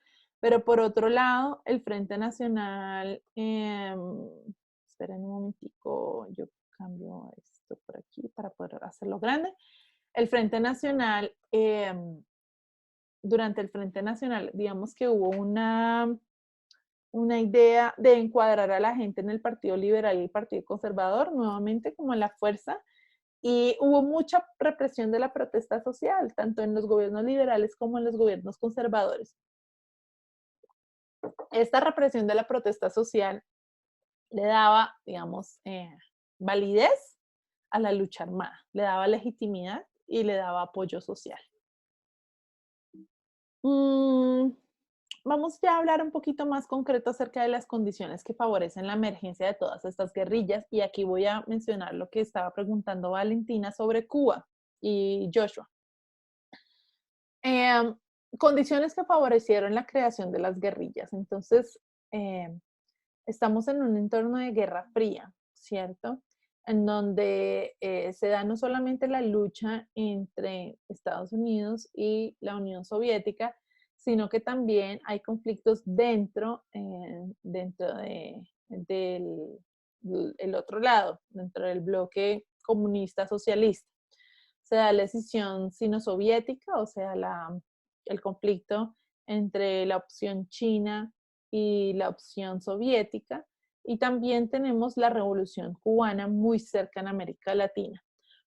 Pero por otro lado, el Frente Nacional, esperen un momentico, yo cambio esto por aquí para poder hacerlo grande. El Frente Nacional, durante el Frente Nacional, digamos que hubo una idea de encuadrar a la gente en el Partido Liberal y el Partido Conservador, nuevamente como en la fuerza, y hubo mucha represión de la protesta social, tanto en los gobiernos liberales como en los gobiernos conservadores. Esta represión de la protesta social le daba, digamos, validez a la lucha armada, le daba legitimidad y le daba apoyo social. Vamos ya a hablar un poquito más concreto acerca de las condiciones que favorecen la emergencia de todas estas guerrillas, y aquí voy a mencionar lo que estaba preguntando Valentina sobre Cuba y Joshua. Condiciones que favorecieron la creación de las guerrillas. Entonces, estamos en un entorno de Guerra Fría, ¿cierto? En donde se da no solamente la lucha entre Estados Unidos y la Unión Soviética, sino que también hay conflictos dentro del otro lado, dentro del bloque comunista socialista. Se da la decisión sino-soviética, o sea, el conflicto entre la opción china y la opción soviética, y también tenemos la Revolución Cubana muy cerca en América Latina.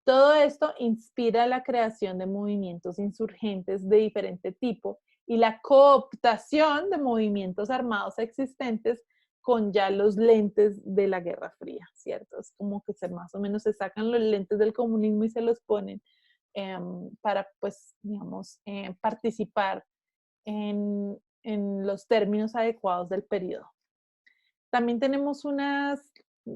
Todo esto inspira la creación de movimientos insurgentes de diferente tipo y la cooptación de movimientos armados existentes con ya los lentes de la Guerra Fría, ¿cierto? Es como que más o menos se sacan los lentes del comunismo y se los ponen para, pues, digamos, participar en los términos adecuados del periodo. También tenemos unas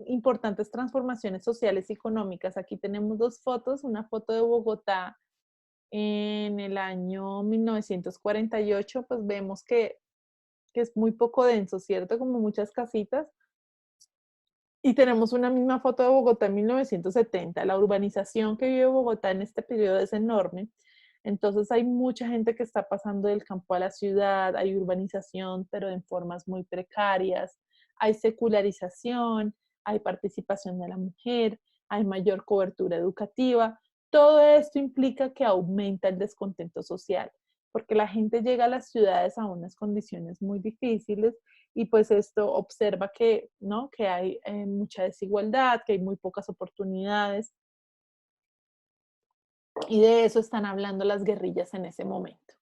importantes transformaciones sociales y económicas. Aquí tenemos dos fotos, una foto de Bogotá en el año 1948, pues vemos que es muy poco denso, ¿cierto? Como muchas casitas. Y tenemos una misma foto de Bogotá en 1970. La urbanización que vive Bogotá en este periodo es enorme. Entonces hay mucha gente que está pasando del campo a la ciudad, hay urbanización, pero en formas muy precarias, hay secularización, hay participación de la mujer, hay mayor cobertura educativa. Todo esto implica que aumenta el descontento social, porque la gente llega a las ciudades a unas condiciones muy difíciles y pues esto observa que, ¿no? Que hay mucha desigualdad, que hay muy pocas oportunidades. Y de eso están hablando las guerrillas en ese momento.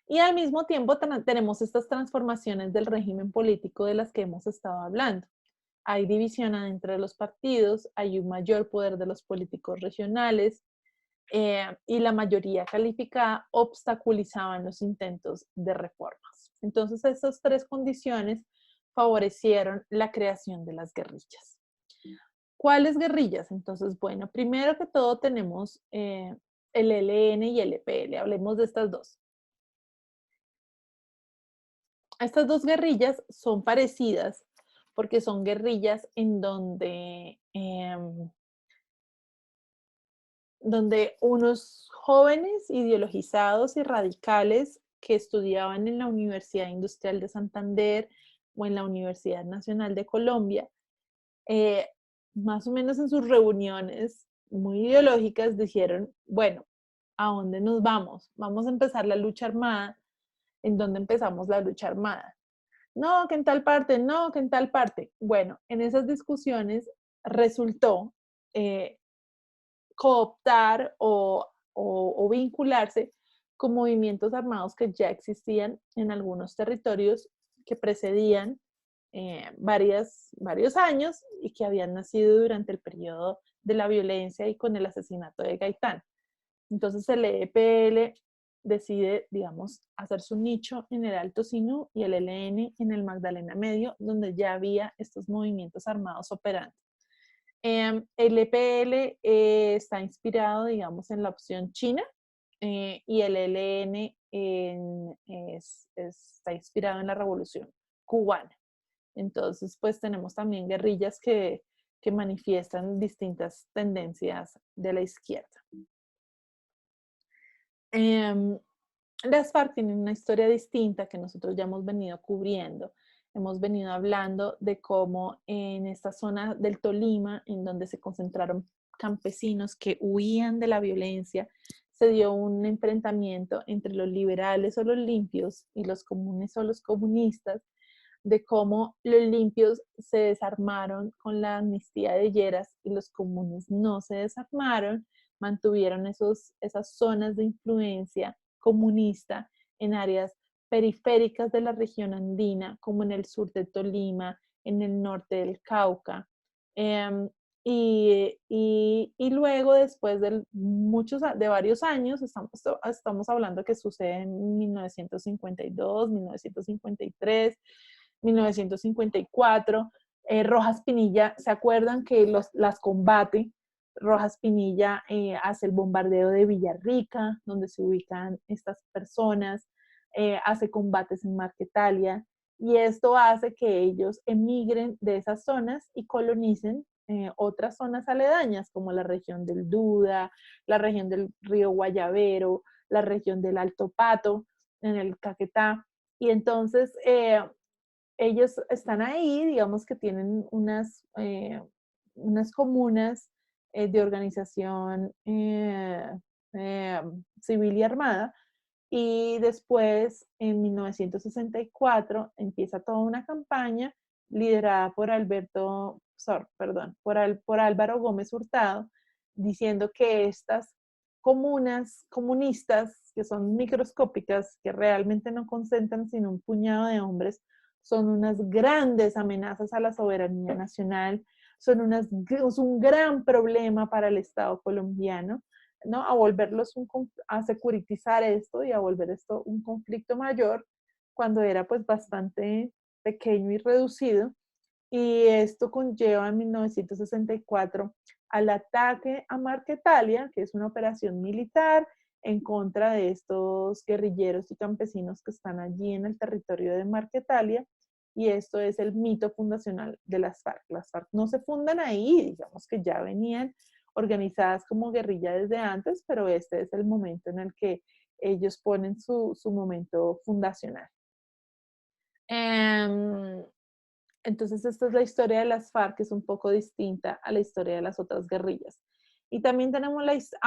Y al mismo tiempo tenemos estas transformaciones del régimen político de las que hemos estado hablando. Hay división adentro de los partidos, hay un mayor poder de los políticos regionales y la mayoría calificada obstaculizaban los intentos de reformas. Entonces, estas tres condiciones favorecieron la creación de las guerrillas. ¿Cuáles guerrillas? Entonces, bueno, primero que todo tenemos el ELN y el EPL. Hablemos de estas dos. Estas dos guerrillas son parecidas porque son guerrillas en donde unos jóvenes ideologizados y radicales que estudiaban en la Universidad Industrial de Santander o en la Universidad Nacional de Colombia, más o menos en sus reuniones muy ideológicas dijeron, bueno, ¿a dónde nos vamos? Vamos a empezar la lucha armada. ¿En dónde empezamos la lucha armada? No, que en tal parte, no, que en tal parte. Bueno, en esas discusiones resultó cooptar o vincularse con movimientos armados que ya existían en algunos territorios que precedían varios años y que habían nacido durante el periodo de la violencia y con el asesinato de Gaitán. Entonces el EPL decide, digamos, hacer su nicho en el Alto Sinú y el ELN en el Magdalena Medio, donde ya había estos movimientos armados operando. El EPL está inspirado, digamos, en la opción china y el ELN está inspirado en la Revolución Cubana. Entonces, pues tenemos también guerrillas que manifiestan distintas tendencias de la izquierda. Las FARC tienen una historia distinta que nosotros ya hemos venido cubriendo. Hemos venido hablando de cómo en esta zona del Tolima, en donde se concentraron campesinos que huían de la violencia, se dio un enfrentamiento entre los liberales o los limpios y los comunes o los comunistas, de cómo los limpios se desarmaron con la amnistía de Lleras y los comunes no se desarmaron, mantuvieron esas zonas de influencia comunista en áreas periféricas de la región andina, como en el sur de Tolima, en el norte del Cauca. Eh, y luego, después de varios años, estamos hablando que sucede en 1952, 1953, 1954, Rojas Pinilla, ¿se acuerdan que las combate? Rojas Pinilla hace el bombardeo de Villarrica, donde se ubican estas personas, hace combates en Marquetalia, y esto hace que ellos emigren de esas zonas y colonicen otras zonas aledañas, como la región del Duda, la región del río Guayavero, la región del Alto Pato, en el Caquetá. Y entonces ellos están ahí, digamos que tienen unas comunas de organización civil y armada, y después en 1964 empieza toda una campaña liderada por por Álvaro Gómez Hurtado, diciendo que estas comunas comunistas, que son microscópicas, que realmente no concentran sino un puñado de hombres, son unas grandes amenazas a la soberanía nacional, es un gran problema para el Estado colombiano, ¿no? A securitizar esto y a volver esto un conflicto mayor, cuando era pues bastante pequeño y reducido. Y esto conlleva en 1964 al ataque a Marquetalia, que es una operación militar en contra de estos guerrilleros y campesinos que están allí en el territorio de Marquetalia, y esto es el mito fundacional de las FARC. Las FARC no se fundan ahí, digamos que ya venían organizadas como guerrilla desde antes, pero este es el momento en el que ellos ponen su momento fundacional. Entonces, esta es la historia de las FARC, que es un poco distinta a la historia de las otras guerrillas. Y también tenemos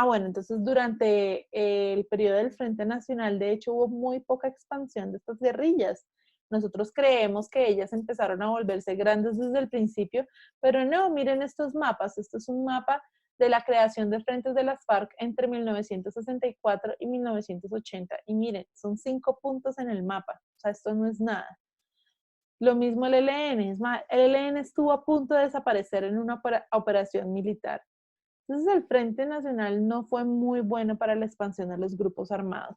bueno, entonces durante el periodo del Frente Nacional, de hecho, hubo muy poca expansión de estas guerrillas. Nosotros creemos que ellas empezaron a volverse grandes desde el principio, pero no, miren estos mapas. Esto es un mapa de la creación de frentes de las FARC entre 1964 y 1980. Y miren, son 5 puntos en el mapa. O sea, esto no es nada. Lo mismo el ELN, es más, el ELN estuvo a punto de desaparecer en una operación militar. Entonces el Frente Nacional no fue muy bueno para la expansión de los grupos armados.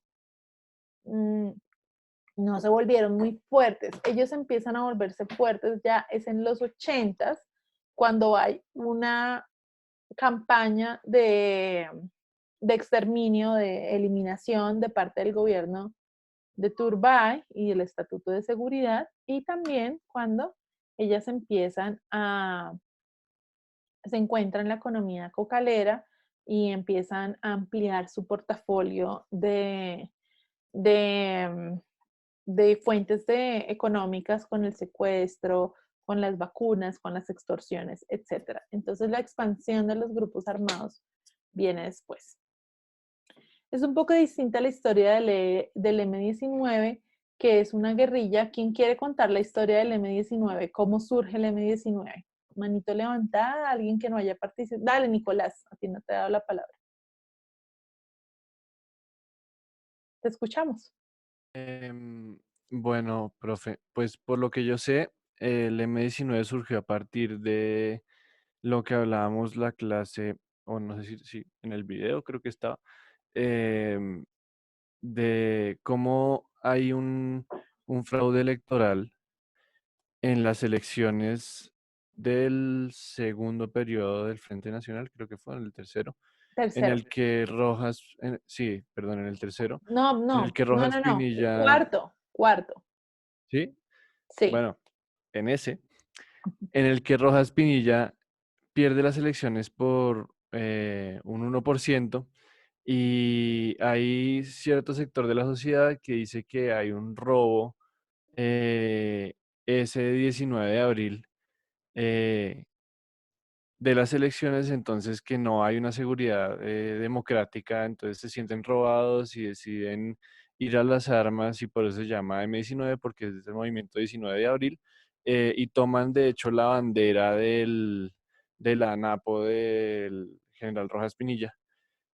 No se volvieron muy fuertes. Ellos empiezan a volverse fuertes ya es en los 80s, cuando hay una campaña de exterminio, de eliminación de parte del gobierno de Turbay y el Estatuto de Seguridad, y también cuando ellas se encuentran en la economía cocalera y empiezan a ampliar su portafolio de, de fuentes económicas con el secuestro, con las vacunas, con las extorsiones, etc. Entonces la expansión de los grupos armados viene después. Es un poco distinta la historia del M-19, que es una guerrilla. ¿Quién quiere contar la historia del M-19? ¿Cómo surge el M-19? Manito levantada, alguien que no haya participado. Dale, Nicolás, a ti no te he dado la palabra. Te escuchamos. Bueno, profe, pues por lo que yo sé, el M-19 surgió a partir de lo que hablábamos la clase, o no sé si en el video creo que estaba, em, de cómo hay un fraude electoral en las elecciones del segundo periodo del Frente Nacional, creo que fue en el tercero, en Tercero. el que Rojas, sí, perdón, en el tercero, No. en el que Rojas Pinilla, Cuarto. ¿sí? Sí. Bueno, en ese, en el que Rojas Pinilla pierde las elecciones por un 1%, Y hay cierto sector de la sociedad que dice que hay un robo eh, ese 19 de abril eh, de las elecciones, entonces que no hay una seguridad democrática, entonces se sienten robados y deciden ir a las armas y por eso se llama M19 porque es el movimiento 19 de abril y toman de hecho la bandera de la ANAPO del general Rojas Pinilla,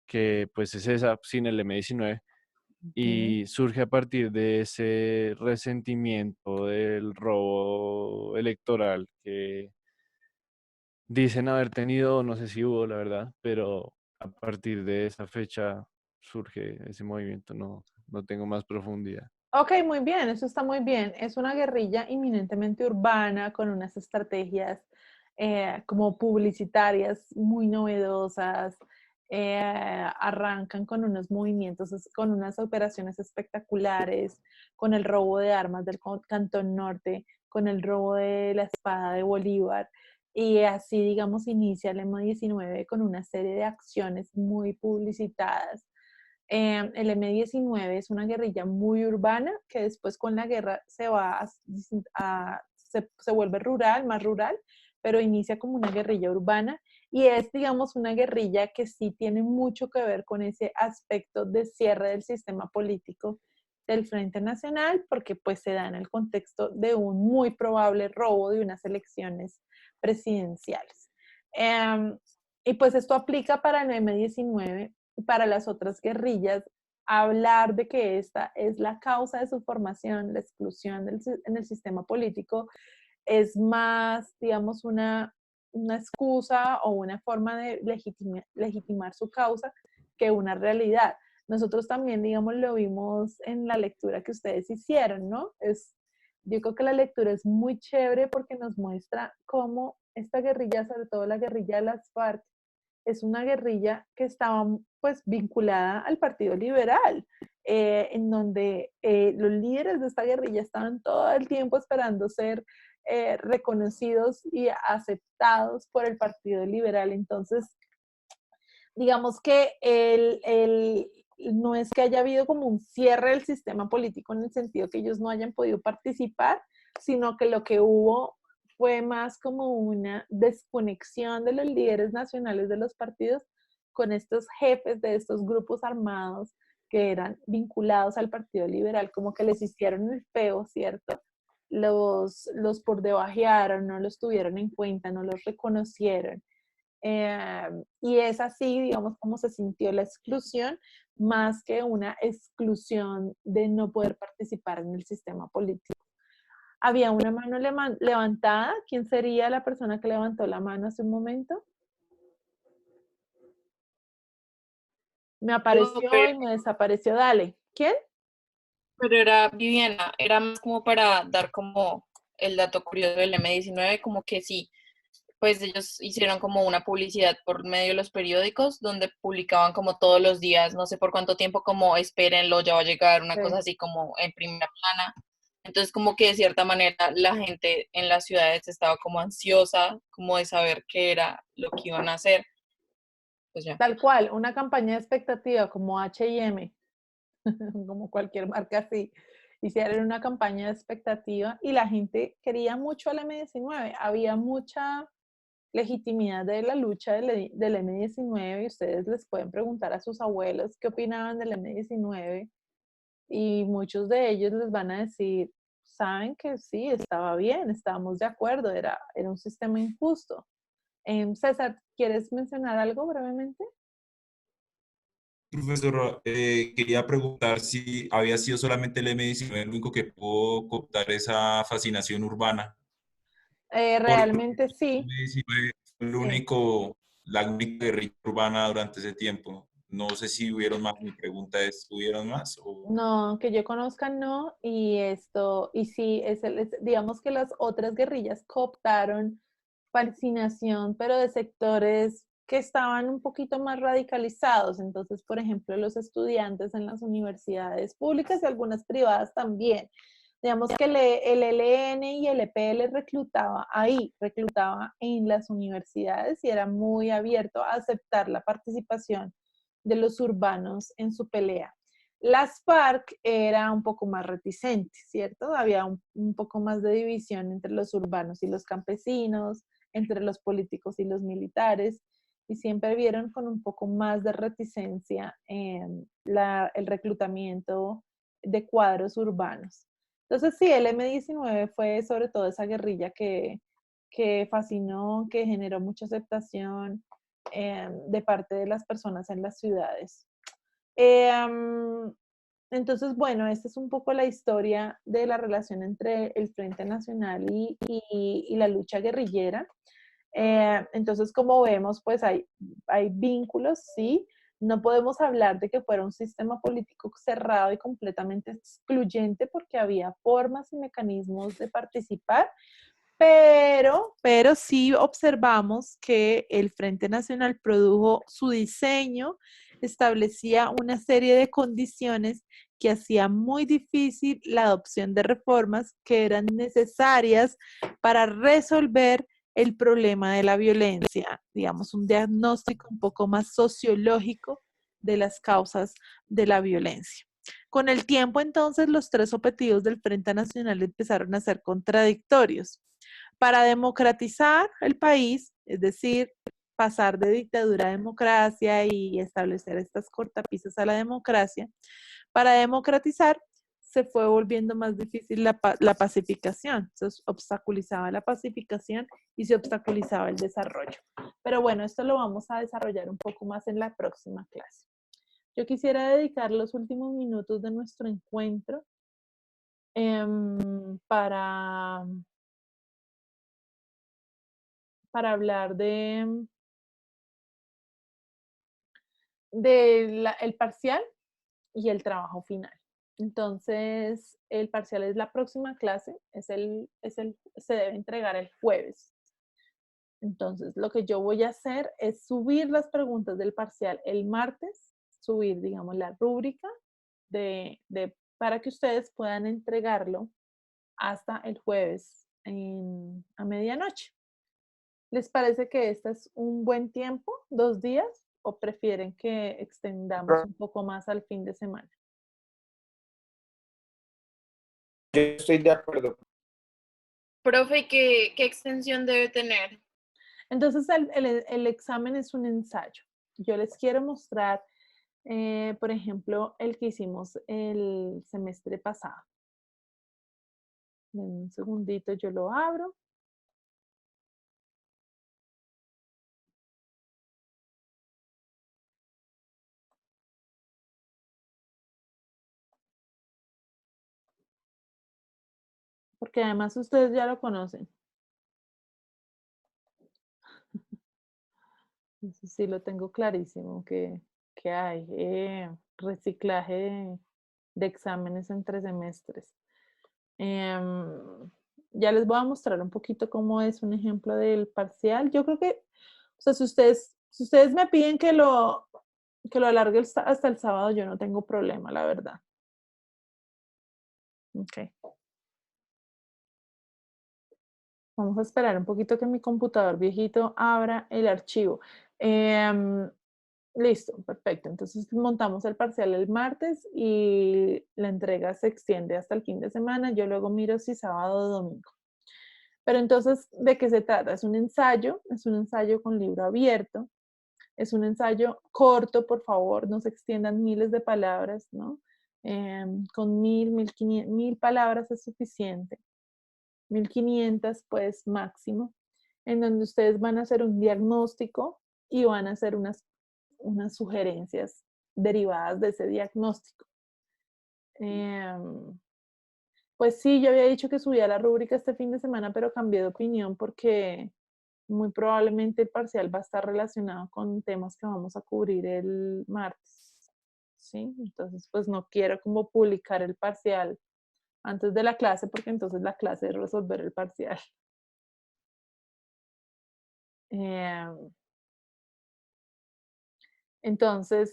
que pues es esa sin el M19 Ok. y surge a partir de ese resentimiento del robo electoral que dicen haber tenido, no sé si hubo, la verdad, pero a partir de esa fecha surge ese movimiento, no tengo más profundidad. Ok, muy bien, eso está muy bien. Es una guerrilla inminentemente urbana con unas estrategias como publicitarias muy novedosas. Arrancan con unos movimientos, con unas operaciones espectaculares, con el robo de armas del Cantón Norte, con el robo de la espada de Bolívar. Y así, digamos, inicia el M19 con una serie de acciones muy publicitadas. El M19 es una guerrilla muy urbana que después con la guerra se va se vuelve rural, más rural, pero inicia como una guerrilla urbana y es, digamos, una guerrilla que sí tiene mucho que ver con ese aspecto de cierre del sistema político del Frente Nacional, porque pues se da en el contexto de un muy probable robo de unas elecciones presidenciales. Y pues esto aplica para el M19, para las otras guerrillas, hablar de que esta es la causa de su formación, la exclusión en el sistema político, es más, digamos, una excusa o una forma de legitimar su causa que una realidad. Nosotros también, digamos, lo vimos en la lectura que ustedes hicieron, ¿no? Yo creo que la lectura es muy chévere porque nos muestra cómo esta guerrilla, sobre todo la guerrilla de las FARC, es una guerrilla que estaba pues vinculada al Partido Liberal, en donde los líderes de esta guerrilla estaban todo el tiempo esperando ser reconocidos y aceptados por el Partido Liberal. Entonces, digamos que no es que haya habido como un cierre del sistema político en el sentido que ellos no hayan podido participar, sino que lo que hubo fue más como una desconexión de los líderes nacionales de los partidos con estos jefes de estos grupos armados que eran vinculados al Partido Liberal, como que les hicieron el feo, ¿cierto? Los por debajearon, no los tuvieron en cuenta, no los reconocieron. Y es así, digamos, como se sintió la exclusión, más que una exclusión de no poder participar en el sistema político. Había una mano levantada. ¿Quién sería la persona que levantó la mano hace un momento? Me Yo, apareció y me desapareció. Dale. ¿Quién? pero era Viviana, era más como para dar como el dato curioso del M19, como que sí, pues ellos hicieron como una publicidad por medio de los periódicos donde publicaban como todos los días, no sé por cuánto tiempo, como espérenlo, ya va a llegar, una cosa Sí. así como en primera plana. Entonces como que de cierta manera la gente en las ciudades estaba como ansiosa, como de saber qué era lo que iban a hacer. Pues ya. Tal cual, una campaña de expectativa como H&M, como cualquier marca así, hicieron una campaña de expectativa y la gente quería mucho al M19. Había mucha legitimidad de la lucha del M19 y ustedes les pueden preguntar a sus abuelos qué opinaban del M19 y muchos de ellos les van a decir, saben que sí, estaba bien, estábamos de acuerdo, era un sistema injusto. César, ¿quieres mencionar algo brevemente? Profesor, quería preguntar si había sido solamente el M19 el único que pudo cooptar esa fascinación urbana, porque Realmente el sí, M19 fue sí. la única guerrilla urbana durante ese tiempo. No sé si hubieron más, mi pregunta es, ¿hubieron más? O... No, que yo conozca, no, y sí, digamos que las otras guerrillas cooptaron fascinación, pero de sectores que estaban un poquito más radicalizados. Entonces, por ejemplo, los estudiantes en las universidades públicas y algunas privadas también. Digamos que el ELN y el EPL reclutaba en las universidades y era muy abierto a aceptar la participación de los urbanos en su pelea. Las FARC era un poco más reticente, ¿cierto? Había un poco más de división entre los urbanos y los campesinos, entre los políticos y los militares, y siempre vieron con un poco más de reticencia el reclutamiento de cuadros urbanos. Entonces, sí, el M-19 fue sobre todo esa guerrilla que fascinó, que generó mucha aceptación de parte de las personas en las ciudades. Entonces, bueno, esta es un poco la historia de la relación entre el Frente Nacional y la lucha guerrillera. Entonces, como vemos, pues hay vínculos, sí. No podemos hablar de que fuera un sistema político cerrado y completamente excluyente porque había formas y mecanismos de participar, pero sí observamos que el Frente Nacional produjo su diseño, establecía una serie de condiciones que hacía muy difícil la adopción de reformas que eran necesarias para resolver el problema de la violencia, digamos, un diagnóstico un poco más sociológico de las causas de la violencia. Con el tiempo, entonces, los tres objetivos del Frente Nacional empezaron a ser contradictorios. Para democratizar el país, es decir, pasar de dictadura a democracia y establecer estas cortapisas a la democracia, para democratizar se fue volviendo más difícil la pacificación, se obstaculizaba la pacificación y se obstaculizaba el desarrollo. Pero bueno, esto lo vamos a desarrollar un poco más en la próxima clase. Yo quisiera dedicar los últimos minutos de nuestro encuentro para hablar del parcial y el trabajo final. Entonces, el parcial es la próxima clase, se debe entregar el jueves. Entonces, lo que yo voy a hacer es subir las preguntas del parcial el martes, subir, digamos, la rúbrica para que ustedes puedan entregarlo hasta el jueves a medianoche. ¿Les parece que este es un buen tiempo, 2 días, o prefieren que extendamos un poco más al fin de semana? Yo estoy de acuerdo. Profe, ¿qué extensión debe tener? Entonces, el examen es un ensayo. Yo les quiero mostrar, por ejemplo, el que hicimos el semestre pasado. Denme un segundito, yo lo abro. Porque además ustedes ya lo conocen. Eso sí lo tengo clarísimo, que hay reciclaje de exámenes entre semestres. Ya les voy a mostrar un poquito cómo es un ejemplo del parcial. Yo creo que, o sea, si ustedes me piden que lo alargue hasta el sábado, yo no tengo problema, la verdad. Ok. Vamos a esperar un poquito que mi computador viejito abra el archivo. Listo, perfecto. Entonces montamos el parcial el martes y la entrega se extiende hasta el fin de semana. Yo luego miro si sábado o domingo. Pero entonces, ¿de qué se trata? Es un ensayo con libro abierto. Es un ensayo corto, por favor, no se extiendan miles de palabras, ¿no? Con 1.000 palabras es suficiente. 1.500 pues máximo, en donde ustedes van a hacer un diagnóstico y van a hacer unas sugerencias derivadas de ese diagnóstico. Pues sí, yo había dicho que subía la rúbrica este fin de semana, pero cambié de opinión porque muy probablemente el parcial va a estar relacionado con temas que vamos a cubrir el martes. ¿Sí? Entonces, pues no quiero como publicar el parcial antes de la clase, porque entonces la clase es resolver el parcial. Entonces,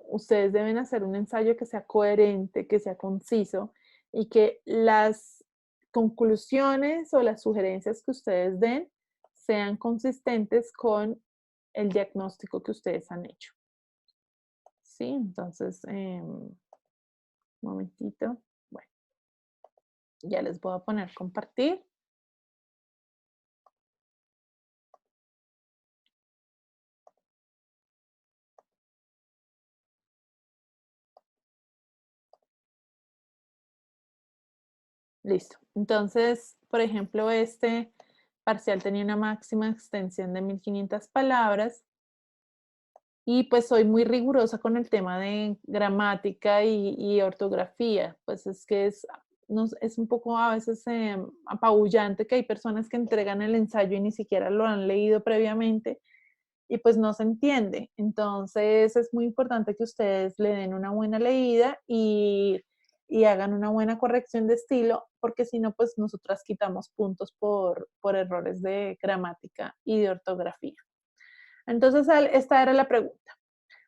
ustedes deben hacer un ensayo que sea coherente, que sea conciso y que las conclusiones o las sugerencias que ustedes den sean consistentes con el diagnóstico que ustedes han hecho. Sí, entonces, un momentito. Bueno, ya les voy a poner compartir. Listo. Entonces, por ejemplo, este parcial tenía una máxima extensión de 1500 palabras y pues soy muy rigurosa con el tema de gramática y ortografía. Pues es que es un poco a veces apabullante que hay personas que entregan el ensayo y ni siquiera lo han leído previamente y pues no se entiende. Entonces es muy importante que ustedes le den una buena leída y hagan una buena corrección de estilo, porque si no, pues nosotras quitamos puntos por errores de gramática y de ortografía. Entonces, esta era la pregunta.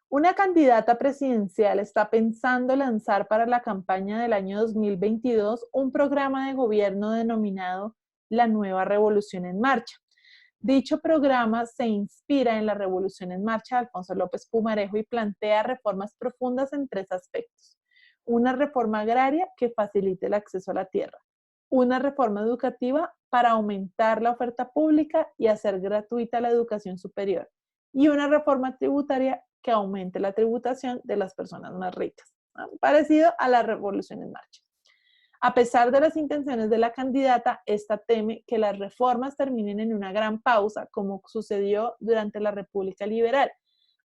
Una candidata presidencial está pensando lanzar para la campaña del año 2022 un programa de gobierno denominado La Nueva Revolución en Marcha. Dicho programa se inspira en la Revolución en Marcha de Alfonso López Pumarejo y plantea reformas profundas en 3 aspectos. Una reforma agraria que facilite el acceso a la tierra. Una reforma educativa para aumentar la oferta pública y hacer gratuita la educación superior. Y una reforma tributaria que aumente la tributación de las personas más ricas. Parecido a la Revolución en Marcha. A pesar de las intenciones de la candidata, esta teme que las reformas terminen en una gran pausa, como sucedió durante la República Liberal.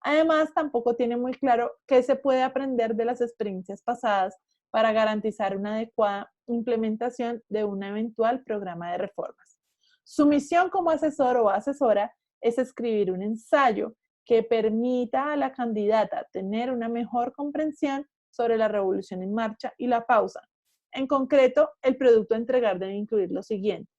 Además, tampoco tiene muy claro qué se puede aprender de las experiencias pasadas para garantizar una adecuada implementación de un eventual programa de reformas. Su misión como asesor o asesora es escribir un ensayo que permita a la candidata tener una mejor comprensión sobre la revolución en marcha y la pausa. En concreto, el producto a entregar debe incluir lo siguiente: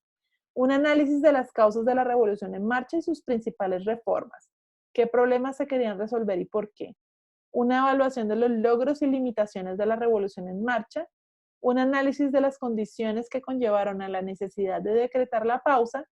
un análisis de las causas de la revolución en marcha y sus principales reformas. ¿Qué problemas se querían resolver y por qué? Una evaluación de los logros y limitaciones de la revolución en marcha. Un análisis de las condiciones que conllevaron a la necesidad de decretar la pausa.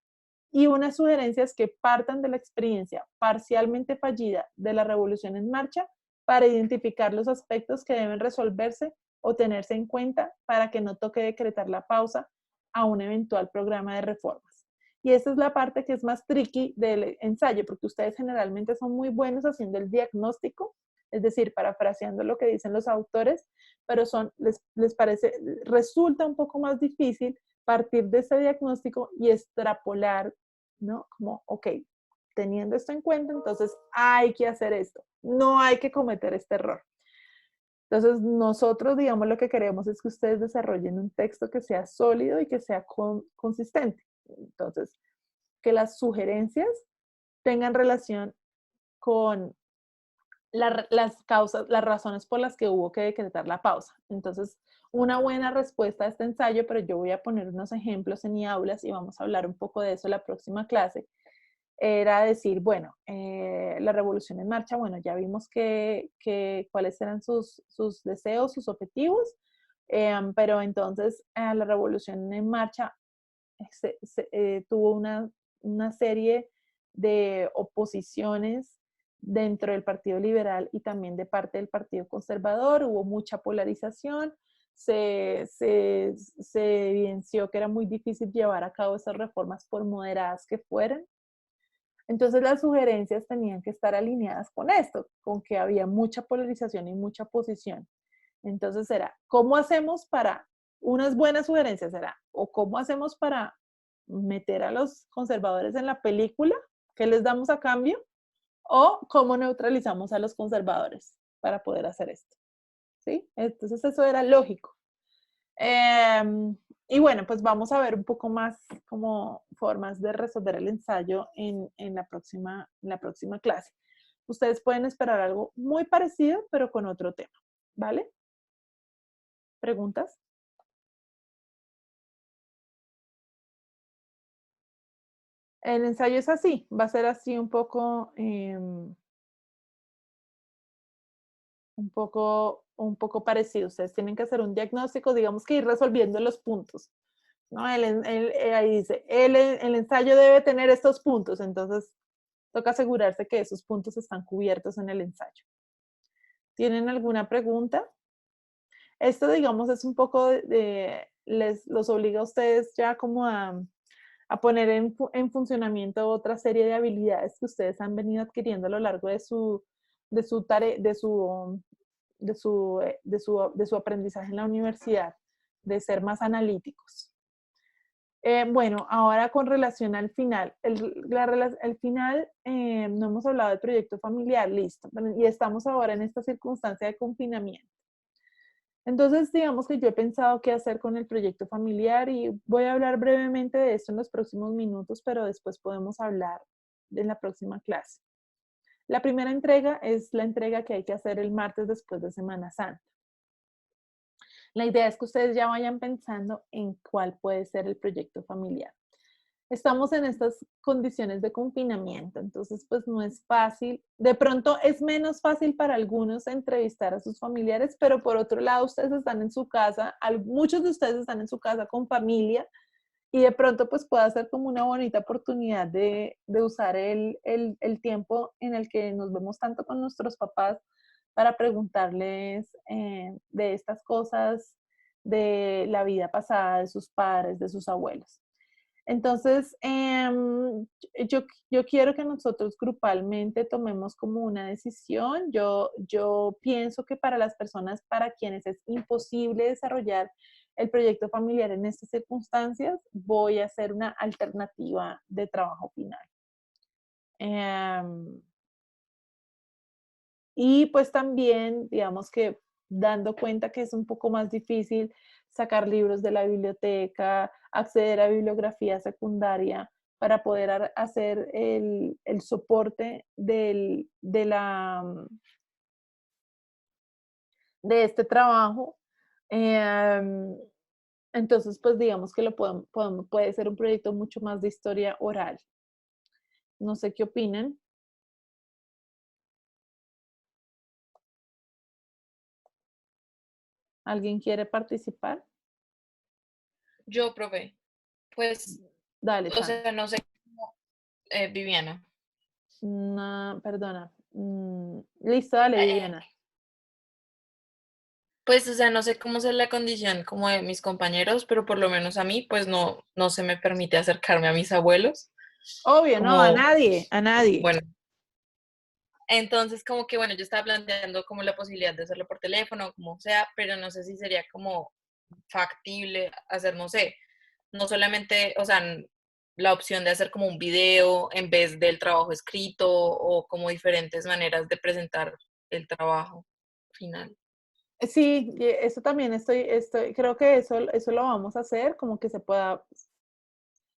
Y unas sugerencias que partan de la experiencia parcialmente fallida de la revolución en marcha para identificar los aspectos que deben resolverse o tenerse en cuenta para que no toque decretar la pausa a un eventual programa de reformas. Y esta es la parte que es más tricky del ensayo, porque ustedes generalmente son muy buenos haciendo el diagnóstico, es decir, parafraseando lo que dicen los autores, pero les parece, resulta un poco más difícil partir de ese diagnóstico y extrapolar, ¿no? Como, ok, teniendo esto en cuenta, entonces hay que hacer esto, no hay que cometer este error. Entonces, nosotros, digamos, lo que queremos es que ustedes desarrollen un texto que sea sólido y que sea consistente. Entonces, que las sugerencias tengan relación con las causas, las razones por las que hubo que decretar la pausa. Entonces, una buena respuesta a este ensayo, pero yo voy a poner unos ejemplos en mi aulas y vamos a hablar un poco de eso en la próxima clase, era decir, bueno, la revolución en marcha, bueno, ya vimos cuáles eran sus deseos, sus objetivos, pero entonces la revolución en marcha tuvo una serie de oposiciones dentro del Partido Liberal y también de parte del Partido Conservador, hubo mucha polarización, se evidenció que era muy difícil llevar a cabo esas reformas por moderadas que fueran. Entonces las sugerencias tenían que estar alineadas con esto, con que había mucha polarización y mucha oposición. Entonces era, ¿cómo hacemos para, unas buenas sugerencias era, o cómo hacemos para meter a los conservadores en la película? ¿Qué les damos a cambio? O cómo neutralizamos a los conservadores para poder hacer esto. ¿Sí? Entonces eso era lógico. Y bueno, pues vamos a ver un poco más como formas de resolver el ensayo en la próxima clase. Ustedes pueden esperar algo muy parecido, pero con otro tema, ¿vale? ¿Preguntas? El ensayo es así, va a ser así un poco parecido. Ustedes tienen que hacer un diagnóstico, digamos que ir resolviendo los puntos, ¿no? Ahí dice, el ensayo debe tener estos puntos, entonces toca asegurarse que esos puntos están cubiertos en el ensayo. ¿Tienen alguna pregunta? Esto, digamos, es un poco los obliga a ustedes ya como a poner en funcionamiento otra serie de habilidades que ustedes han venido adquiriendo a lo largo de su aprendizaje en la universidad, de ser más analíticos. Bueno, ahora con relación al final. El final, no hemos hablado del proyecto familiar, listo. Y estamos ahora en esta circunstancia de confinamiento. Entonces, digamos que yo he pensado qué hacer con el proyecto familiar y voy a hablar brevemente de esto en los próximos minutos, pero después podemos hablar en la próxima clase. La primera entrega es la entrega que hay que hacer el martes después de Semana Santa. La idea es que ustedes ya vayan pensando en cuál puede ser el proyecto familiar. Estamos en estas condiciones de confinamiento, entonces pues no es fácil. De pronto es menos fácil para algunos entrevistar a sus familiares, pero por otro lado ustedes están en su casa, muchos de ustedes están en su casa con familia y de pronto pues puede ser como una bonita oportunidad de usar el tiempo en el que nos vemos tanto con nuestros papás para preguntarles de estas cosas, de la vida pasada, de sus padres, de sus abuelos. Entonces, yo quiero que nosotros grupalmente tomemos como una decisión. Yo pienso que para las personas para quienes es imposible desarrollar el proyecto familiar en estas circunstancias, voy a hacer una alternativa de trabajo final. Y pues también, digamos que dando cuenta que es un poco más difícil sacar libros de la biblioteca, acceder a bibliografía secundaria para poder hacer el soporte de este trabajo. Entonces, pues digamos que puede ser un proyecto mucho más de historia oral. No sé qué opinan. ¿Alguien quiere participar? Yo, profe, pues, Dale, o sea, no sé cómo, Viviana. No, perdona. Listo, dale, Viviana. Pues, o sea, no sé cómo es la condición como de mis compañeros, pero por lo menos a mí, pues no se me permite acercarme a mis abuelos. Obvio, no, a nadie, a nadie. Bueno, entonces como que, bueno, yo estaba planteando como la posibilidad de hacerlo por teléfono, como sea, pero no sé si sería como factible hacer, no sé, no solamente, o sea, la opción de hacer como un video en vez del trabajo escrito o como diferentes maneras de presentar el trabajo final. Sí, eso también creo que eso lo vamos a hacer, como que se pueda.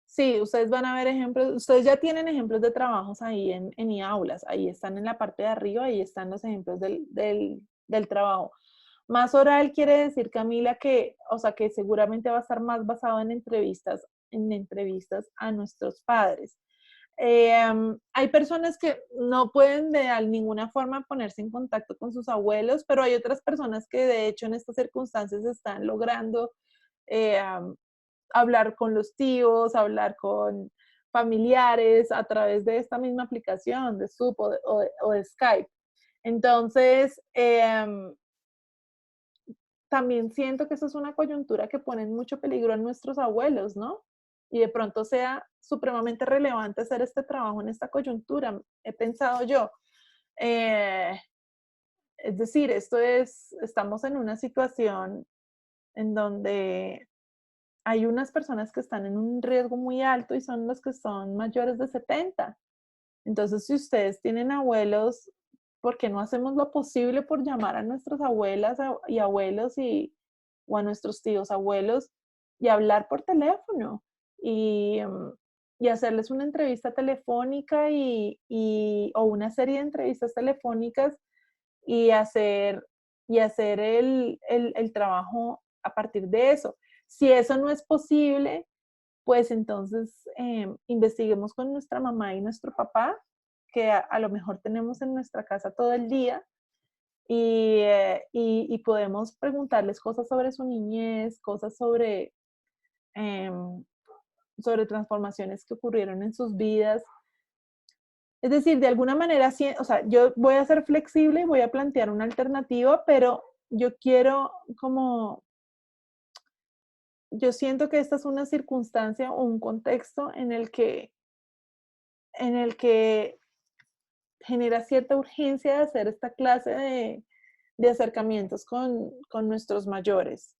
Sí, ustedes van a ver ejemplos, ustedes ya tienen ejemplos de trabajos ahí en eAulas, ahí están en la parte de arriba, ahí están los ejemplos del trabajo. Más oral quiere decir, Camila, o sea, que seguramente va a estar más basado en entrevistas a nuestros padres. Hay personas que no pueden de ninguna forma ponerse en contacto con sus abuelos, pero hay otras personas que de hecho en estas circunstancias están logrando hablar con los tíos, hablar con familiares a través de esta misma aplicación de Zoom o de Skype. Entonces, también siento que eso es una coyuntura que pone en mucho peligro a nuestros abuelos, ¿no? Y de pronto sea supremamente relevante hacer este trabajo en esta coyuntura, he pensado yo. Es decir, estamos en una situación en donde hay unas personas que están en un riesgo muy alto y son los que son mayores de 70. Entonces, si ustedes tienen abuelos, ¿por qué no hacemos lo posible por llamar a nuestras abuelas y abuelos o a nuestros tíos abuelos y hablar por teléfono y hacerles una entrevista telefónica o una serie de entrevistas telefónicas y hacer el trabajo a partir de eso? Si eso no es posible, pues entonces investiguemos con nuestra mamá y nuestro papá, que a lo mejor tenemos en nuestra casa todo el día, y podemos preguntarles cosas sobre su niñez, cosas sobre transformaciones que ocurrieron en sus vidas. Es decir, de alguna manera, o sea, yo voy a ser flexible y voy a plantear una alternativa, pero yo quiero como, yo siento que esta es una circunstancia o un contexto en el que genera cierta urgencia de hacer esta clase de acercamientos con nuestros mayores.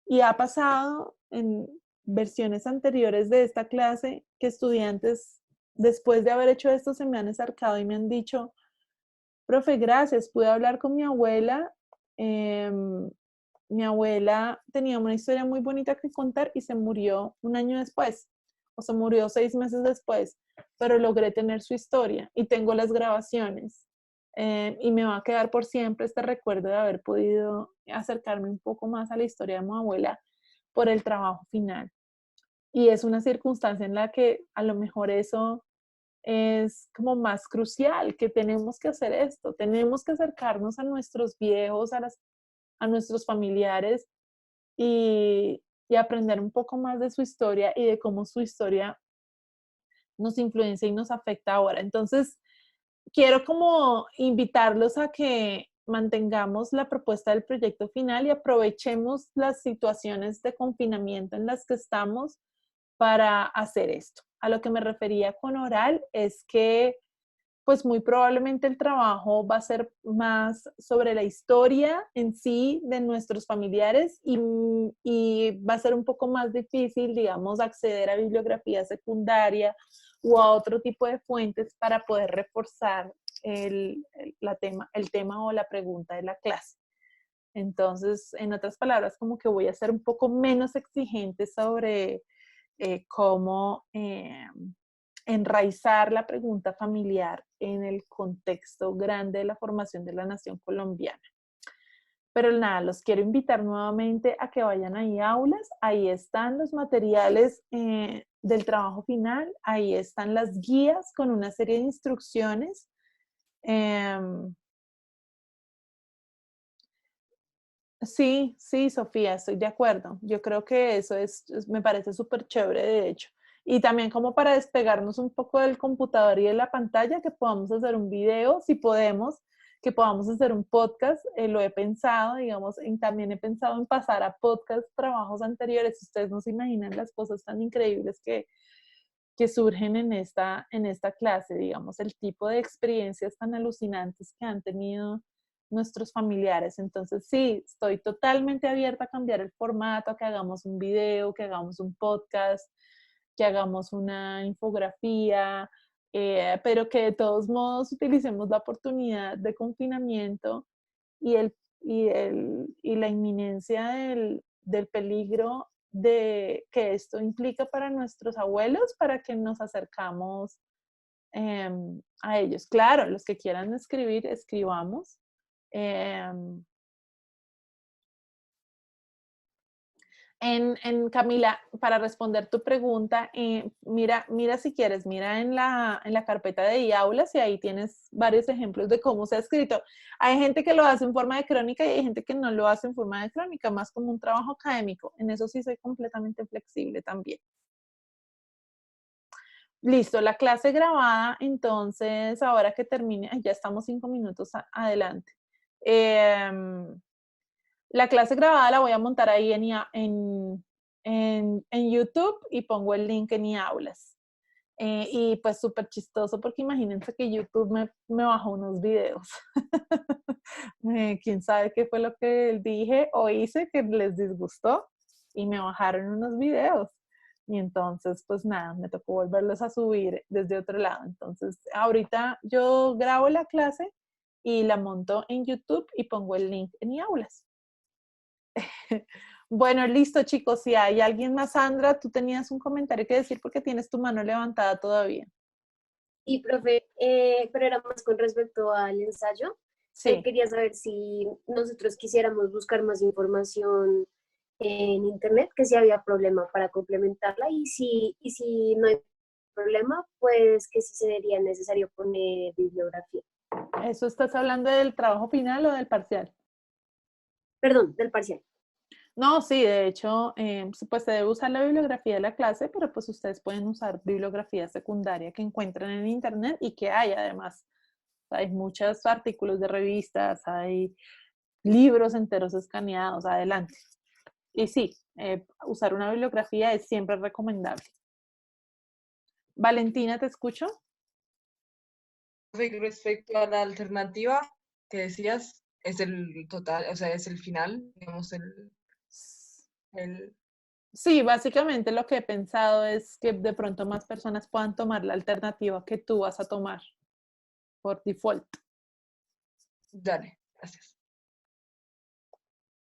Y ha pasado en versiones anteriores de esta clase que estudiantes, después de haber hecho esto, se me han acercado y me han dicho, profe, gracias, pude hablar con mi abuela. Mi abuela tenía una historia muy bonita que contar y se murió un año después, o se murió 6 meses después, pero logré tener su historia y tengo las grabaciones. Y me va a quedar por siempre este recuerdo de haber podido acercarme un poco más a la historia de mi abuela por el trabajo final. Y es una circunstancia en la que a lo mejor eso es como más crucial, que tenemos que hacer esto, tenemos que acercarnos a nuestros viejos, a nuestros familiares y aprender un poco más de su historia y de cómo su historia nos influencia y nos afecta ahora. Entonces, quiero como invitarlos a que mantengamos la propuesta del proyecto final y aprovechemos las situaciones de confinamiento en las que estamos para hacer esto. A lo que me refería con oral es que pues muy probablemente el trabajo va a ser más sobre la historia en sí de nuestros familiares y va a ser un poco más difícil, digamos, acceder a bibliografía secundaria o a otro tipo de fuentes para poder reforzar el tema o la pregunta de la clase. Entonces, en otras palabras, como que voy a ser un poco menos exigente sobre cómo enraizar la pregunta familiar en el contexto grande de la formación de la nación colombiana. Pero nada, los quiero invitar nuevamente a que vayan ahí a aulas. Ahí están los materiales del trabajo final. Ahí están las guías con una serie de instrucciones. Sí, sí, Sofía, estoy de acuerdo. Yo creo que eso me parece súper chévere, de hecho. Y también como para despegarnos un poco del computador y de la pantalla, que podamos hacer un video, si podemos, que podamos hacer un podcast. Lo he pensado, digamos, y también he pensado en pasar a podcast trabajos anteriores. Ustedes no se imaginan las cosas tan increíbles que surgen en esta clase, digamos, el tipo de experiencias tan alucinantes que han tenido nuestros familiares. Entonces, sí, estoy totalmente abierta a cambiar el formato, a que hagamos un video, que hagamos un podcast, que hagamos una infografía, pero que de todos modos utilicemos la oportunidad de confinamiento y, y la inminencia del peligro de que esto implica para nuestros abuelos, para que nos acercamos a ellos. Claro, los que quieran escribir, escribamos. Camila, para responder tu pregunta, mira si quieres, mira en la carpeta de aulas y ahí tienes varios ejemplos de cómo se ha escrito. Hay gente que lo hace en forma de crónica y hay gente que no lo hace en forma de crónica, más como un trabajo académico. En eso sí soy completamente flexible también. Listo, la clase grabada, entonces ahora que termine, ya estamos 5 minutos adelante. La clase grabada la voy a montar ahí en YouTube y pongo el link en iAulas. Y pues súper chistoso porque imagínense que YouTube me bajó unos videos. Quién sabe qué fue lo que dije o hice que les disgustó y me bajaron unos videos. Y entonces, pues nada, me tocó volverlos a subir desde otro lado. Entonces, ahorita yo grabo la clase y la monto en YouTube y pongo el link en iAulas. Bueno, listo, chicos. Si hay alguien más, Sandra, tú tenías un comentario que decir porque tienes tu mano levantada todavía. Sí, profe, pero era más con respecto al ensayo. Sí. Quería saber si nosotros quisiéramos buscar más información en internet, que si había problema para complementarla y si no hay problema, pues que sí sería necesario poner bibliografía. ¿Eso estás hablando del trabajo final o del parcial? Perdón, del parcial. No, sí, de hecho, pues se debe usar la bibliografía de la clase, pero pues ustedes pueden usar bibliografía secundaria que encuentran en internet y que hay además. Hay muchos artículos de revistas, hay libros enteros escaneados, adelante. Y sí, usar una bibliografía es siempre recomendable. Valentina, ¿te escucho? Respecto a la alternativa que decías, es el total, o sea, es el final, digamos, el... Sí, básicamente lo que he pensado es que de pronto más personas puedan tomar la alternativa que tú vas a tomar por default. Dale, gracias.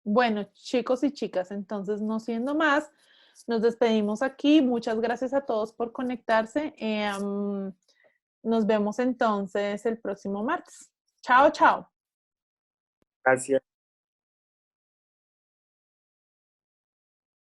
Bueno, chicos y chicas, entonces no siendo más, nos despedimos aquí. Muchas gracias a todos por conectarse. Nos vemos entonces el próximo martes. Chao, chao. Gracias.